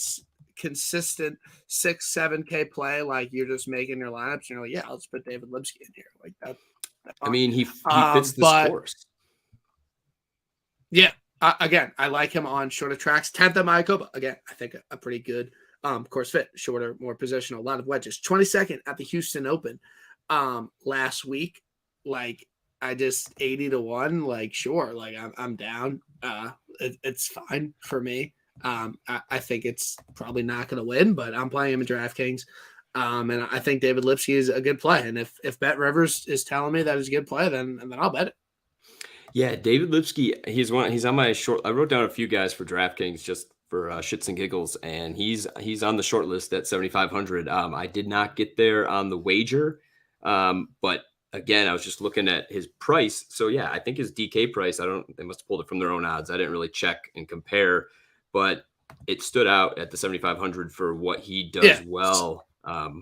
consistent 6-7K play. Like you're just making your lineups and you're like, yeah, let's put David Lipsky in here. Like that. I mean, he fits this But course. yeah, again, I like him on shorter tracks. 10th at Mayakoba. Again, I think a pretty good course fit. Shorter, more positional, a lot of wedges. 22nd at the Houston Open last week. Like I just 80-1. Like sure, like I'm down. It's fine for me. I think it's probably not going to win, but I'm playing him in DraftKings. And I think David Lipsky is a good play. And if Bet Rivers is telling me that he's a good play, then I'll bet it. Yeah, David Lipsky, he's on my short. I wrote down a few guys for DraftKings just for shits and giggles, and he's on the short list at 7,500. I did not get there on the wager, but again, I was just looking at his price. So yeah, I think his DK price. They must have pulled it from their own odds. I didn't really check and compare, but it stood out at the 7,500 for what he does well.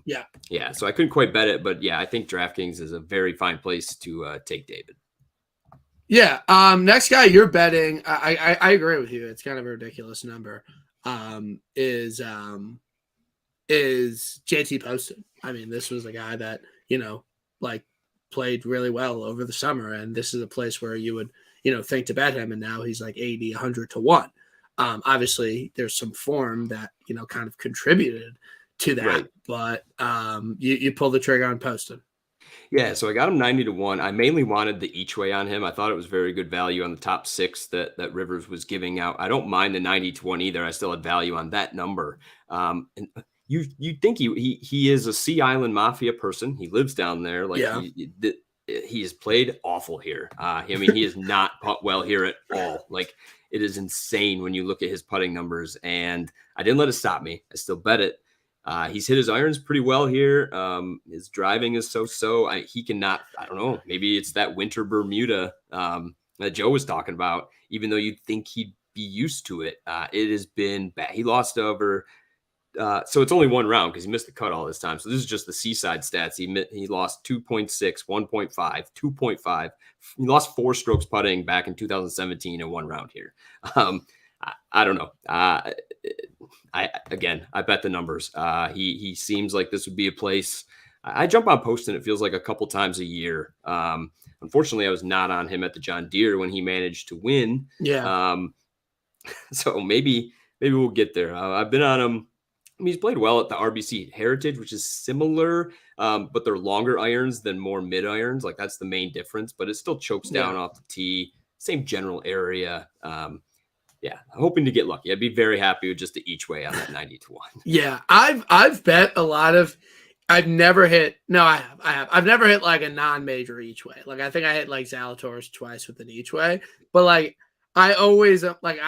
Yeah. So I couldn't quite bet it, but yeah, I think DraftKings is a very fine place to take David. Yeah. Next guy you're betting, I agree with you. It's kind of a ridiculous number. Is JT Poston. I mean, this was a guy that, like played really well over the summer, and this is a place where you would, think to bet him, and now he's like 80, 100-1. Obviously there's some form that, kind of contributed to that, right. But you pull the trigger on Poston. Yeah, so I got him 90-1. I mainly wanted the each way on him. I thought it was very good value on the top 6 that Rivers was giving out. I don't mind the 90-1 either. I still had value on that number. And you think he is a Sea Island Mafia person. He lives down there. Like yeah. He has played awful here. I mean, he has not putt well here at all. Like it is insane when you look at his putting numbers. And I didn't let it stop me. I still bet it. He's hit his irons pretty well here. His driving is so. He cannot, I don't know, maybe it's that winter Bermuda that Joe was talking about. Even though you'd think he'd be used to it, it has been bad. He lost over, so it's only one round because he missed the cut all this time. So this is just the Seaside stats. He lost 2.6, 1.5, 2.5. He lost 4 strokes putting back in 2017 in one round here. I don't know. I bet the numbers. He seems like this would be a place. I jump on Poston. It feels like a couple times a year. Unfortunately, I was not on him at the John Deere when he managed to win. Yeah. So maybe we'll get there. I've been on him I mean, he's played well at the RBC Heritage, which is similar, but they're longer irons than more mid irons. Like that's the main difference, but it still chokes down Yeah. off the tee. Same general area. Yeah, hoping to get lucky. I'd be very happy with just the each way on that 90-1. Yeah, I've bet a lot of. I've never hit. No, I have. I have. I've never hit like a non-major each way. Like I think I hit like Zalatoris twice with an each way, but like I always like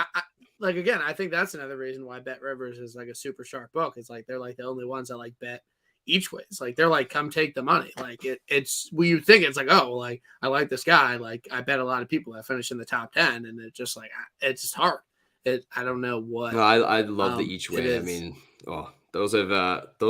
like again. I think that's another reason why Bet Rivers is like a super sharp book. It's like they're like the only ones that like bet each ways. Like they're like, come take the money. Like it's well, you think it's like, oh, like I like this guy. Like I bet a lot of people that finish in the top 10, and it's just like it's just hard. I don't know what No, I love the each it way. I is. mean, oh, those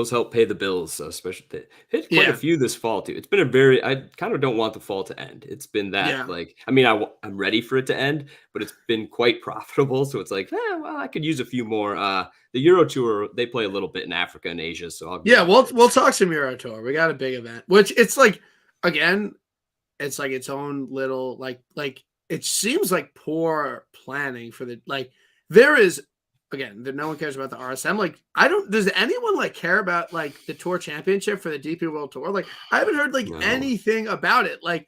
help pay the bills, especially hit quite a Yeah, few this fall too. It's been a very I kind of don't want the fall to end. It's been that yeah. like I mean I'm ready for it to end, but it's been quite profitable. So it's like, well, I could use a few more. The Euro Tour they play a little bit in Africa and Asia, so I'll get Yeah, on we'll it. talk some Euro Tour. We got a big event, which it's like again, it's like its own little like it seems like poor planning for the like there is again that no one cares about the RSM. Like I don't does anyone like care about like the tour championship for the DP World Tour? Like I haven't heard like No, anything about it. Like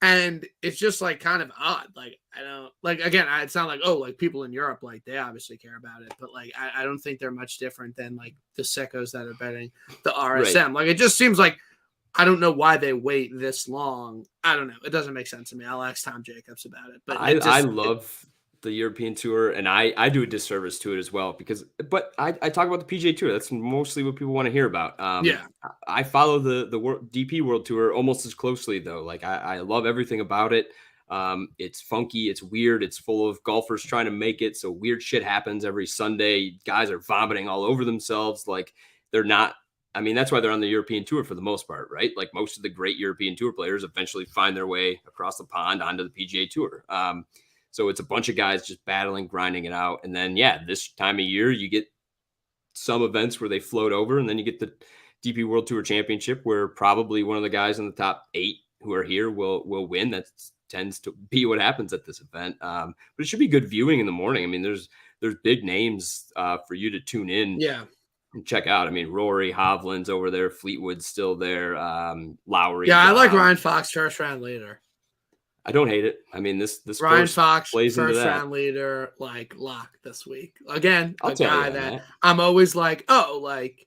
and it's just like kind of odd. Like I don't like again, it's not like oh like people in Europe like they obviously care about it, but like I don't think they're much different than like the sickos that are betting the right. RSM. Like it just seems like I don't know why they wait this long. I don't know. It doesn't make sense to me. I'll ask Tom Jacobs about it, but it I just love the European Tour, and I do a disservice to it as well because, but I talk about the PGA Tour. That's mostly what people want to hear about. yeah, I follow the DP World Tour almost as closely though. Like I love everything about it. It's funky, it's weird, it's full of golfers trying to make it. So weird shit happens every Sunday. Guys are vomiting all over themselves. Like they're not. I mean, that's why they're on the European Tour for the most part, right? Like most of the great European Tour players eventually find their way across the pond onto the PGA Tour. So it's a bunch of guys just battling, grinding it out. And then, yeah, this time of year, you get some events where they float over, and then you get the DP World Tour Championship, where probably one of the guys in the top 8 who are here will win. That tends to be what happens at this event. But it should be good viewing in the morning. I mean, there's big names for you to tune in yeah, and check out. I mean, Rory Hovland's over there, Fleetwood's still there, Lowry, yeah. I like Rahm. Ryan Fox first round leader. I don't hate it. I mean, this Ryan course Fox plays into first that. round leader like lock this week. Again, I'll a tell you guy on that that. I'm always like oh like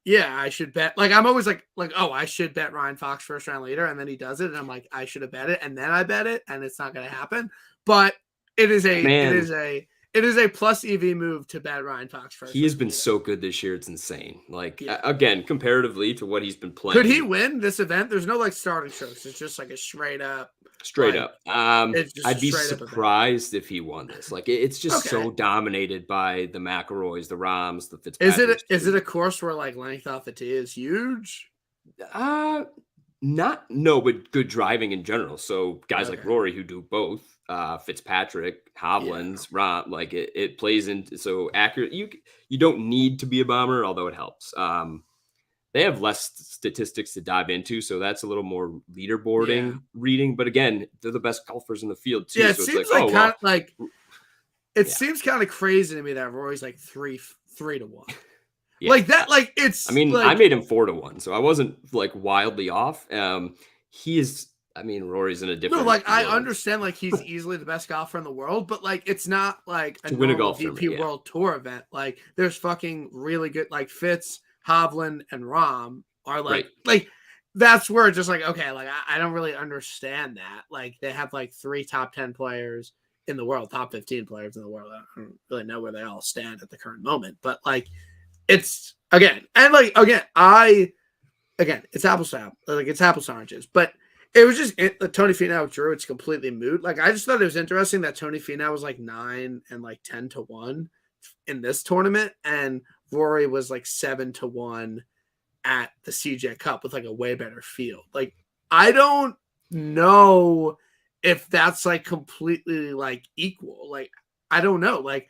yeah I should bet like I'm always like oh I should bet Ryan Fox first round leader and then he does it and I'm like I should have bet it and then I bet it and it's not going to happen. But it is a it Man, is a it is a plus EV move to bet Ryan Fox first he has round been leader. so good this year. It's insane. Like Yeah. again, comparatively to what he's been Could he playing, win this event? There's no like starting strokes. It's just like a straight up, straight like up. it's just a I'd be straight up event. surprised if he won this. Like it's just Okay. so dominated by the McElroys, the Rahms, the Is Fitzpatricks. it a course where like length off the tee is huge? Uh not no, but good driving in general. So guys like Okay. Rory who do both, Fitzpatrick, Yeah. Hovland's, Rahm, like it plays into so accurate. You don't need to be a bomber, although it helps. They have less statistics to dive into, so that's a little more Yeah. leaderboarding reading. But again, they're the best golfers in the field Yeah. too. It So it's like, seems like oh kind well, of like it yeah, seems kind of crazy to me that Roy's like 3-1. yeah. Like that, like I it's mean, I like made him 4-1, so I wasn't like wildly off. He is. I mean, Rory's in a no, different like I world understand like he's easily the best golfer in the world, but like it's not like a to win a normal golf tournament. DP Yeah, World Tour event. Like there's fucking really good like Fitz, Hovland, and Rom are right. like that's where it's just like okay, like I don't really understand that. Like they have like 3 top 10 players in the world, top 15 players in the world. I don't really know where they all stand at the current moment, but like it's again and like again it's apples to apples, like it's apples to oranges, but it was just Tony Finau drew. It's completely moot. Like I just thought it was interesting that Tony Finau was like 9 and like 10-1 in this tournament, and Rory was like 7-1 at the CJ Cup with like a way better field. Like I don't know if that's like completely like equal. Like I don't know. Like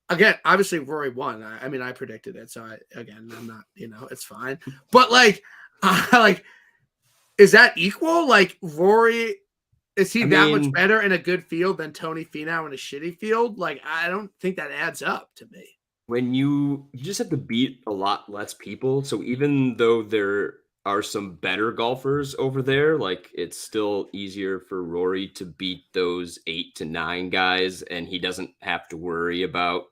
again, obviously Rory won. I mean, I predicted it, so I'm not. It's fine. But like, like is that equal? Like Rory, is he I that much mean, better in a good field than Tony Finau in a shitty field? Like I don't think that adds up to me. when you just have to beat a lot less people. So even though there are some better golfers over there, like it's still easier for Rory to beat those 8 to 9 guys, and he doesn't have to worry about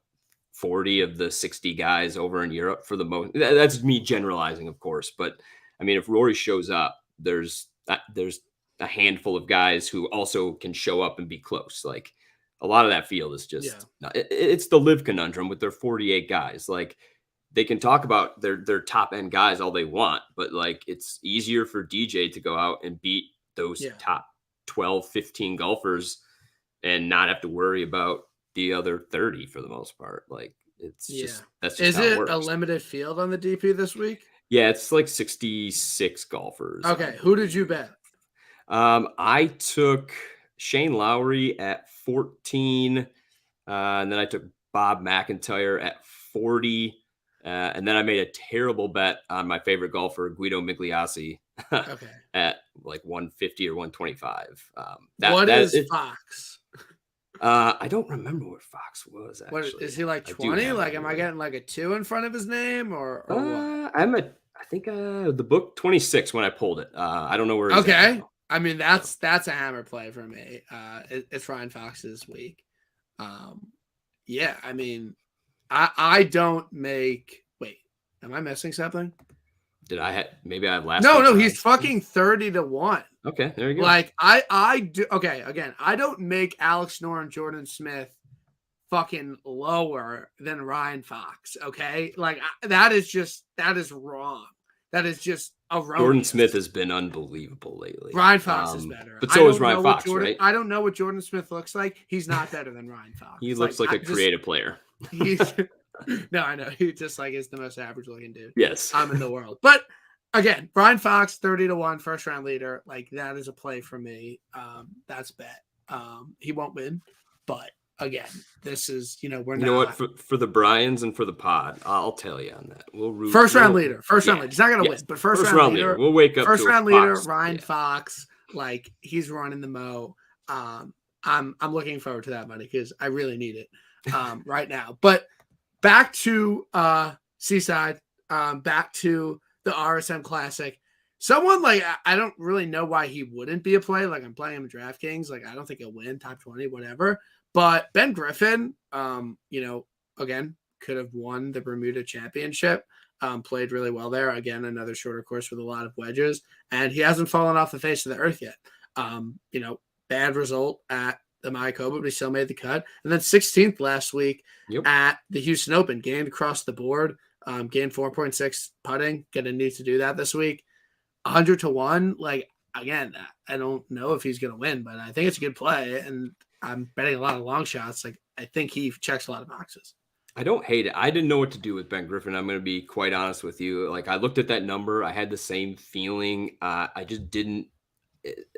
40 of the 60 guys over in Europe for the most. That's me generalizing, of course, but I mean, if Rory shows up, there's a handful of guys who also can show up and be close. Like a lot of that field is Yeah. just it's the live conundrum with their 48 guys. Like they can talk about their top end guys all they want, but like it's easier for DJ to go out and beat those Yeah. top 12, 15 golfers and not have to worry about the other 30 for the most part. Like Yeah. that's just Is how it it a works. limited field on the DP this week? Yeah, it's like 66 golfers, I Okay. Who did you believe. bet? I took Shane Lowry at 14, and then I took Bob McIntyre at 40, and then I made a terrible bet on my favorite golfer, Guido Migliozzi, Okay. at like 150 or 125. What That is it. Fox? I don't remember where Fox was What actually. is he like I do 20? have it Like, am I here. getting like a 2 in front of his name or what? I think the book 26 when I pulled it. I don't know where he's at Okay. now. I mean, So. that's a hammer play for me. It's Ryan Fox's week. Yeah, I mean, I don't make. Wait, am I missing something? Did I have maybe I have last No, week's no, he's odds? fucking 30-1. Okay, there you go. Like I do. Okay, again, I don't make Alex Nor and Jordan Smith fucking lower than Ryan Fox. Okay, like that is wrong. That is just Jordan erroneous. Smith has been unbelievable lately. Ryan Fox is better. But I so is don't Ryan know what Fox, Jordan. right? I don't know what Jordan Smith looks like. He's not better than Ryan He Fox. looks like a creative player. He's no, I know he just like is the most average looking dude Yes. I'm in the world. But again, Ryan Fox 30-1 first round leader. Like that is a play for me. That's bet. He won't win, but again, this is we're You know what? not For the Bryans and for the pod, I'll tell you on that. We'll root. first round leader. First round Yeah. leader. He's not gonna win, Yes. but first First round round leader. leader. We'll wake up First to a round leader, Fox. Ryan Yeah. Fox. Like he's running the mo. I'm looking forward to that money because I really need it right now. But back to Seaside. Back to the RSM Classic. Someone like I don't really know why he wouldn't be a play. Like I'm playing him in DraftKings. Like I don't think he'll win top 20, whatever. But Ben Griffin, again, could have won the Bermuda Championship. Played really well there. Again, another shorter course with a lot of wedges, and he hasn't fallen off the face of the earth yet. Bad result at the Mayakoba, but he still made the cut. And then 16th last week at the Houston Open, gained across the board, gained 4.6 putting. Going to need to do that this week. 100-1. Like again, I don't know if he's going to win, but I think it's a good play, and I'm betting a lot of long shots. Like I think he checks a lot of boxes. I don't hate it. I didn't know what to do with Ben Griffin. I'm going to be quite honest with you. Like I looked at that number, I had the same feeling. I just didn't.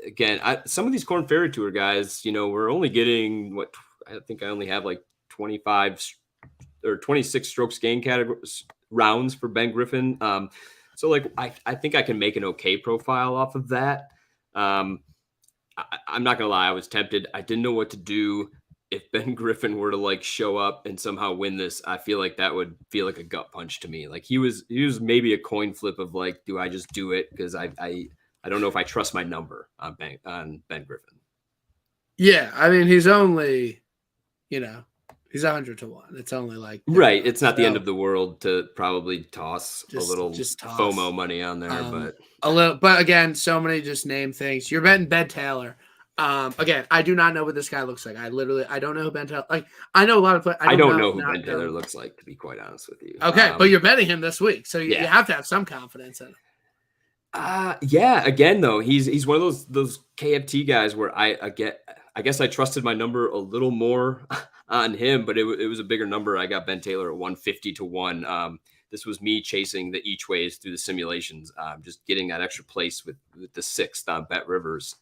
Again, some of these Corn Ferry Tour guys, we're only getting what I think I only have like 25 or 26 strokes gain categories rounds for Ben Griffin. So like I think I can make an okay profile off of that. I'm not gonna lie, I was tempted. I didn't know what to do. If Ben Griffin were to like show up and somehow win this, I feel like that would feel like a gut punch to me. Like he was maybe a coin flip of like, do I just do it? Because I don't know if I trust my number on Ben Griffin. Yeah, I mean he's only, he's 100-1. It's only like right. It's not the end of the world to probably toss a little toss. FOMO money on there, but a little. But again, so many just name things. You're betting Ben Taylor. Again, I do not know what this guy looks like. I don't know who Ben Taylor. Like I know a lot of players. I don't know who Ben Taylor looks like, to be quite honest with you. Okay, but you're betting him this week, so you have to have some confidence in him. Yeah. Again, though, he's one of those KFT guys where I guess I trusted my number a little more on him, but it was a bigger number. I got Ben Taylor at 150-1. This was me chasing the each ways through the simulations, just getting that extra place with the 6th on Bet Rivers.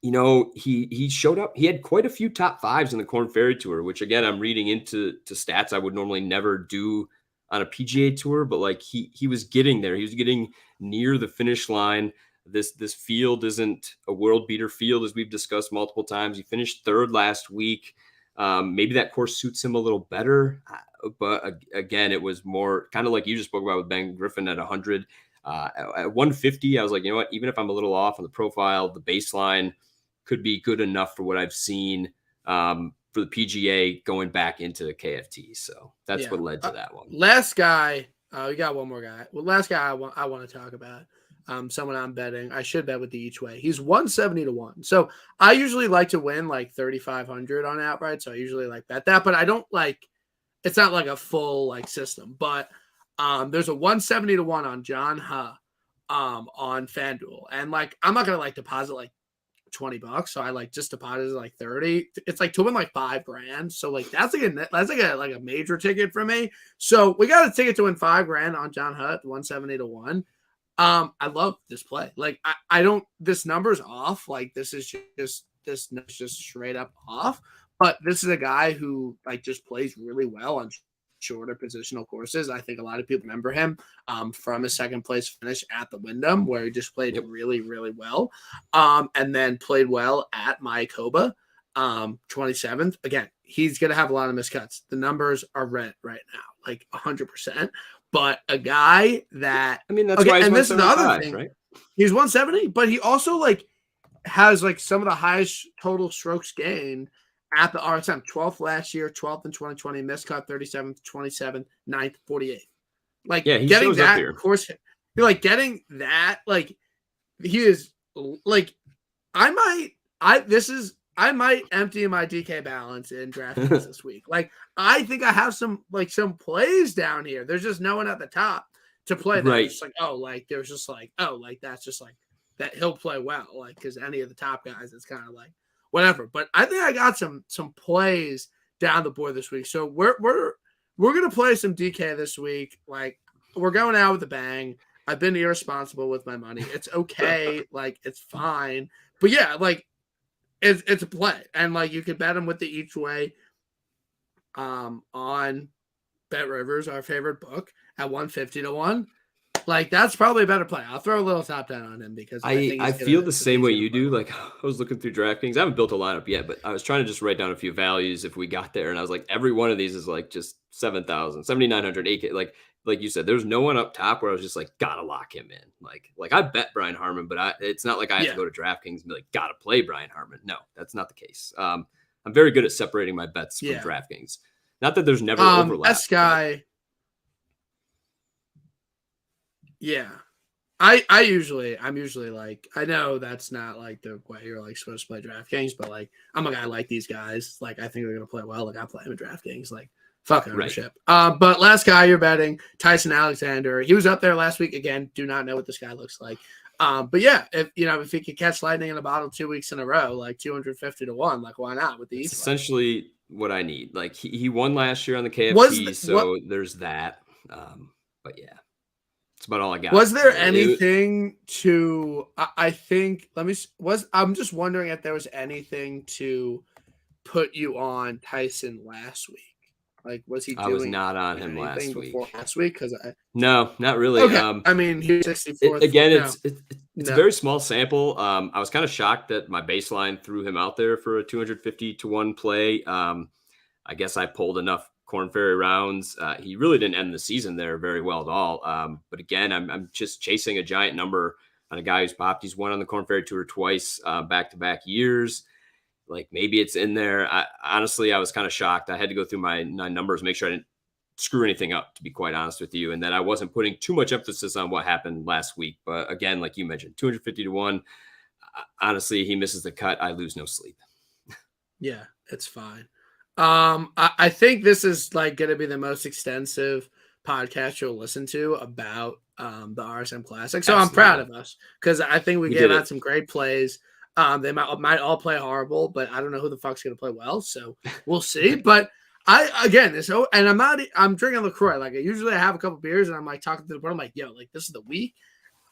He showed up. He had quite a few top 5s in the Corn Ferry Tour, which again, I'm reading into stats I would normally never do on a PGA Tour, but like he was getting there. He was getting near the finish line. This field isn't a world beater field, as we've discussed multiple times. He finished 3rd last week. Maybe that course suits him a little better. But again, it was more kind of like you just spoke about with Ben Griffin at 100. At 150, I was like, you know what? Even if I'm a little off on the profile, the baseline could be good enough for what I've seen for the PGA going back into KFT. So that's Yeah. what led to that one. Last guy, we got one more guy. Well, last guy I want to talk about. Someone I'm betting. I should bet with the each way. He's 170 to 1. So I usually like to win like 3,500 on outright. So I usually like bet that, but I don't like. It's not like a full like system. But there's a 170 to 1 on John Huh on FanDuel, and like I'm not gonna like deposit like $20, so I like just deposited like 30. It's like to win like $5,000. So like that's like a major ticket for me. So we got a ticket to win $5,000 on John Hutt, 170 to 1. I love this play. Like I don't, this number's off. Like this is just straight up off. But this is a guy who like just plays really well on shorter positional courses. I think a lot of people remember him from his second place finish at the Wyndham, where he just played really, really well. And then played well at Mayakoba, 27th. Again, he's going to have a lot of miscuts. The numbers are red right now, like 100%. But a guy that, I mean, that's why he's and this is the other thing, right? He's 170, but he also like has like some of the highest total strokes gained at the RSM. 12th last year, 12th in 2020, miscut 37th, 27th, 9th, 48th. Like yeah, he getting shows that up here. course, you're like getting that, like he is like I might empty my DK balance in DraftKings this week. Like I think I have some plays down here. There's just no one at the top to play that. Right. Just like, oh, like there's just like, oh, like that's just like that he'll play well. Like because any of the top guys, it's kind of like whatever. But I think I got some plays down the board this week. So we're gonna play some DK this week. Like we're going out with a bang. I've been irresponsible with my money. It's okay. Like it's fine. But yeah, like it's a play. And like you could bet them with the each way on Bet Rivers, our favorite book, at 150 to 1. Like that's probably a better play. I'll throw a little top down on him because I feel the same way you do. Like I was looking through DraftKings. I haven't built a lineup yet, but I was trying to just write down a few values if we got there. And I was like, every one of these is like just 7,000, 7,900, 8K. Like you said, there's no one up top where I was just like, gotta lock him in. Like I bet Brian Harmon, but it's not like I have to go to DraftKings and be like, gotta play Brian Harmon. No, that's not the case. I'm very good at separating my bets from DraftKings. Not that there's never overlap. This guy. Yeah. I'm usually like, I know that's not like the way you're like supposed to play DraftKings, but like I'm a guy like these guys. Like I think they're gonna play well. Like I play him in DraftKings. Like fuck ownership. Right. But last guy you're betting, Tyson Alexander. He was up there last week. Again, do not know what this guy looks like. But yeah, if he could catch lightning in a bottle 2 weeks in a row, like 250 to 1, like why not with the East? Essentially what I need. Like he won last year on the KFT, there's that. But yeah. That's about all I got. Was there anything to? I'm just wondering if there was anything to put you on Tyson last week. Like, was he? I was not on him last week. Because no, not really. Okay. I mean, he was 64th. Again, it's a very small sample. I was kind of shocked that my baseline threw him out there for a 250 to 1 play. I guess I pulled enough Corn Ferry rounds. He really didn't end the season there very well at all. But again, I'm just chasing a giant number on a guy who's popped. He's won on the Corn Ferry Tour twice, back-to-back years. Like maybe it's in there. Honestly, I was kind of shocked. I had to go through my numbers, make sure I didn't screw anything up, to be quite honest with you, and that I wasn't putting too much emphasis on what happened last week. But again, like you mentioned, 250 to 1. Honestly, he misses the cut. I lose no sleep. Yeah, it's fine. I think this is like going to be the most extensive podcast you'll listen to about the RSM Classic. So Absolutely. I'm proud of us because I think we gave out some great plays. They might all play horrible, but I don't know who the fuck's going to play well. So we'll see. But I'm drinking LaCroix. Like usually I have a couple beers and I'm like talking to the board. I'm like, yo, like this is the week.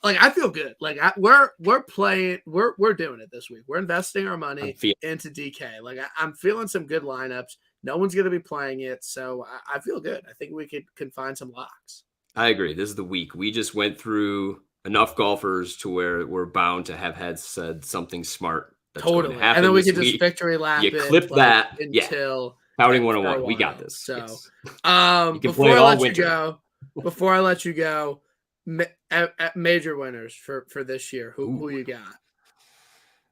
Like I feel good. Like we're playing. We're doing it this week. We're investing our money into DK. Like I'm feeling some good lineups. No one's going to be playing it, so I feel good. I think we can find some locks. I agree. This is the week. We just went through enough golfers to where we're bound to have had said something smart. That's totally. And then we can just victory lap it. Clip that until Pouting for a 101. We got while. this. So, Yes. You can play before it I all let winter. before I let you go, at major winners for this year, who Ooh. you got?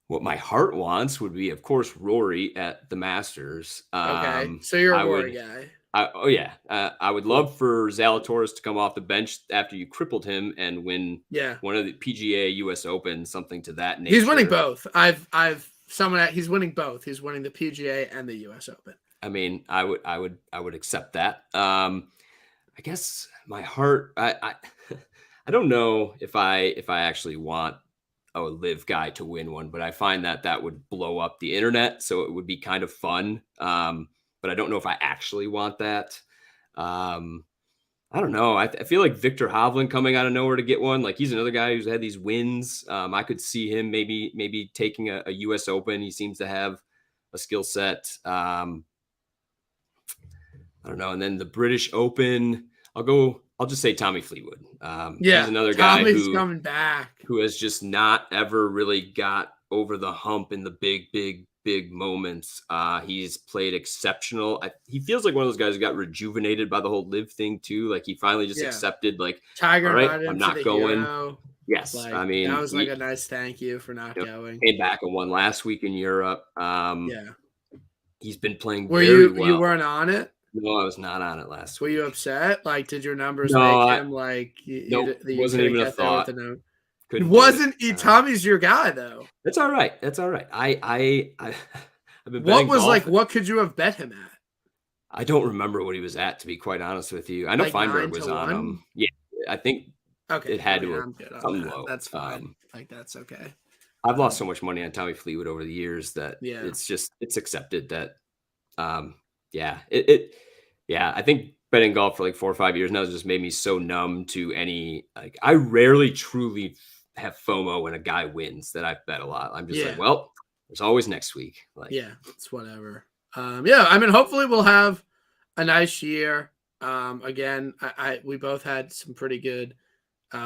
What my heart wants would be, of course, Rory at the Masters. Okay, so you're a I Rory would guy. oh yeah, I would Cool. love for Zalatoris to come off the bench after you crippled him and win Yeah, one of the PGA US Open, something to that he's winning nature. both. I've someone at, he's winning both. He's winning the PGA and the U.S. Open. I mean, I would accept that. I guess my heart, I don't know if I actually want a live guy to win one, but I find that that would blow up the internet, so it would be kind of fun. But I don't know if I actually want that. Um, I don't know. I feel like Victor Hovland coming out of nowhere to get one. Like he's another guy who's had these wins. I could see him maybe taking a U.S. Open. He seems to have a skill set. I don't know. And then the British Open, I'll just say Tommy Fleetwood. He's Yeah, another guy Tommy's who coming back. has just not ever really got over the hump in the big moments. He's played exceptional. He feels like one of those guys who got rejuvenated by the whole live thing too. Like he finally just Yeah, accepted, like, all Tiger right, invited I'm him to not the going. Hero. Yes, I Like that mean, was like a nice thank you for not going. came back and won last week in Europe. Yeah. He's been playing Were very you well. weren't on it? No, I was not on it last Were you week. upset? Like, did your numbers No, make him like nope, you wasn't couldn't even a get there with thought. the note? It Couldn't do it. wasn't Tommy's your guy though. That's all right. That's all right. I've been What betting was like? golf. What could you have bet him at? I don't remember what he was at, to be quite honest with you. I know Like Feinberg nine was to on one. him. Yeah, I think it Okay, I had mean to have I'm good on something that. low. That's fine. Like that's okay. I've lost so much money on Tommy Fleetwood over the years that Yeah, it's accepted that yeah, yeah, I think betting golf for like 4 or 5 years now has just made me so numb to any, like, I rarely truly have FOMO when a guy wins that I bet a lot. I'm just like, yeah, well, there's always next week. Like, yeah. It's whatever. Yeah. I mean, hopefully we'll have a nice year. Again, we both had some pretty good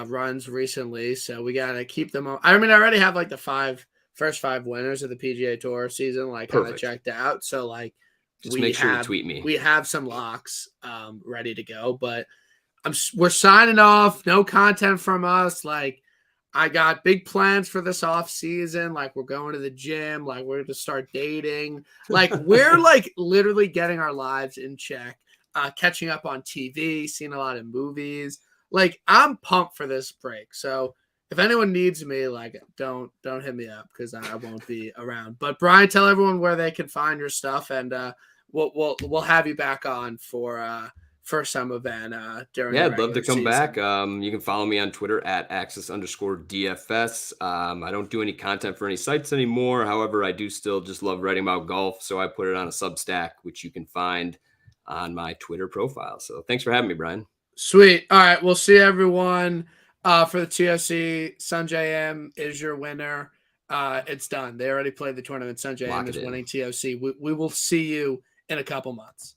runs recently, so we gotta keep them. I mean, I already have like the first five winners of the PGA Tour season, like kind of perfect. checked out. So like Just make sure to tweet me. we have some locks ready to go, but we're signing off. No content from us. Like I got big plans for this off season. Like we're going to the gym. Like we're going to start dating. Like we're like literally getting our lives in check. Catching up on TV, seeing a lot of movies. Like I'm pumped for this break. So if anyone needs me, like don't hit me up because I won't be around. But Brian, tell everyone where they can find your stuff, and we'll have you back on for some event during Yeah, the I'd love to regular come season. back. You can follow me on Twitter at axis_DFS. I don't do any content for any sites anymore. However, I do still just love writing about golf. So I put it on a Substack, which you can find on my Twitter profile. So thanks for having me, Brian. Sweet. All right. We'll see everyone for the TOC. Sanjay M is your winner. It's done. They already played the tournament. Sanjay M Lock is it in. winning TOC. We will see you in a couple months.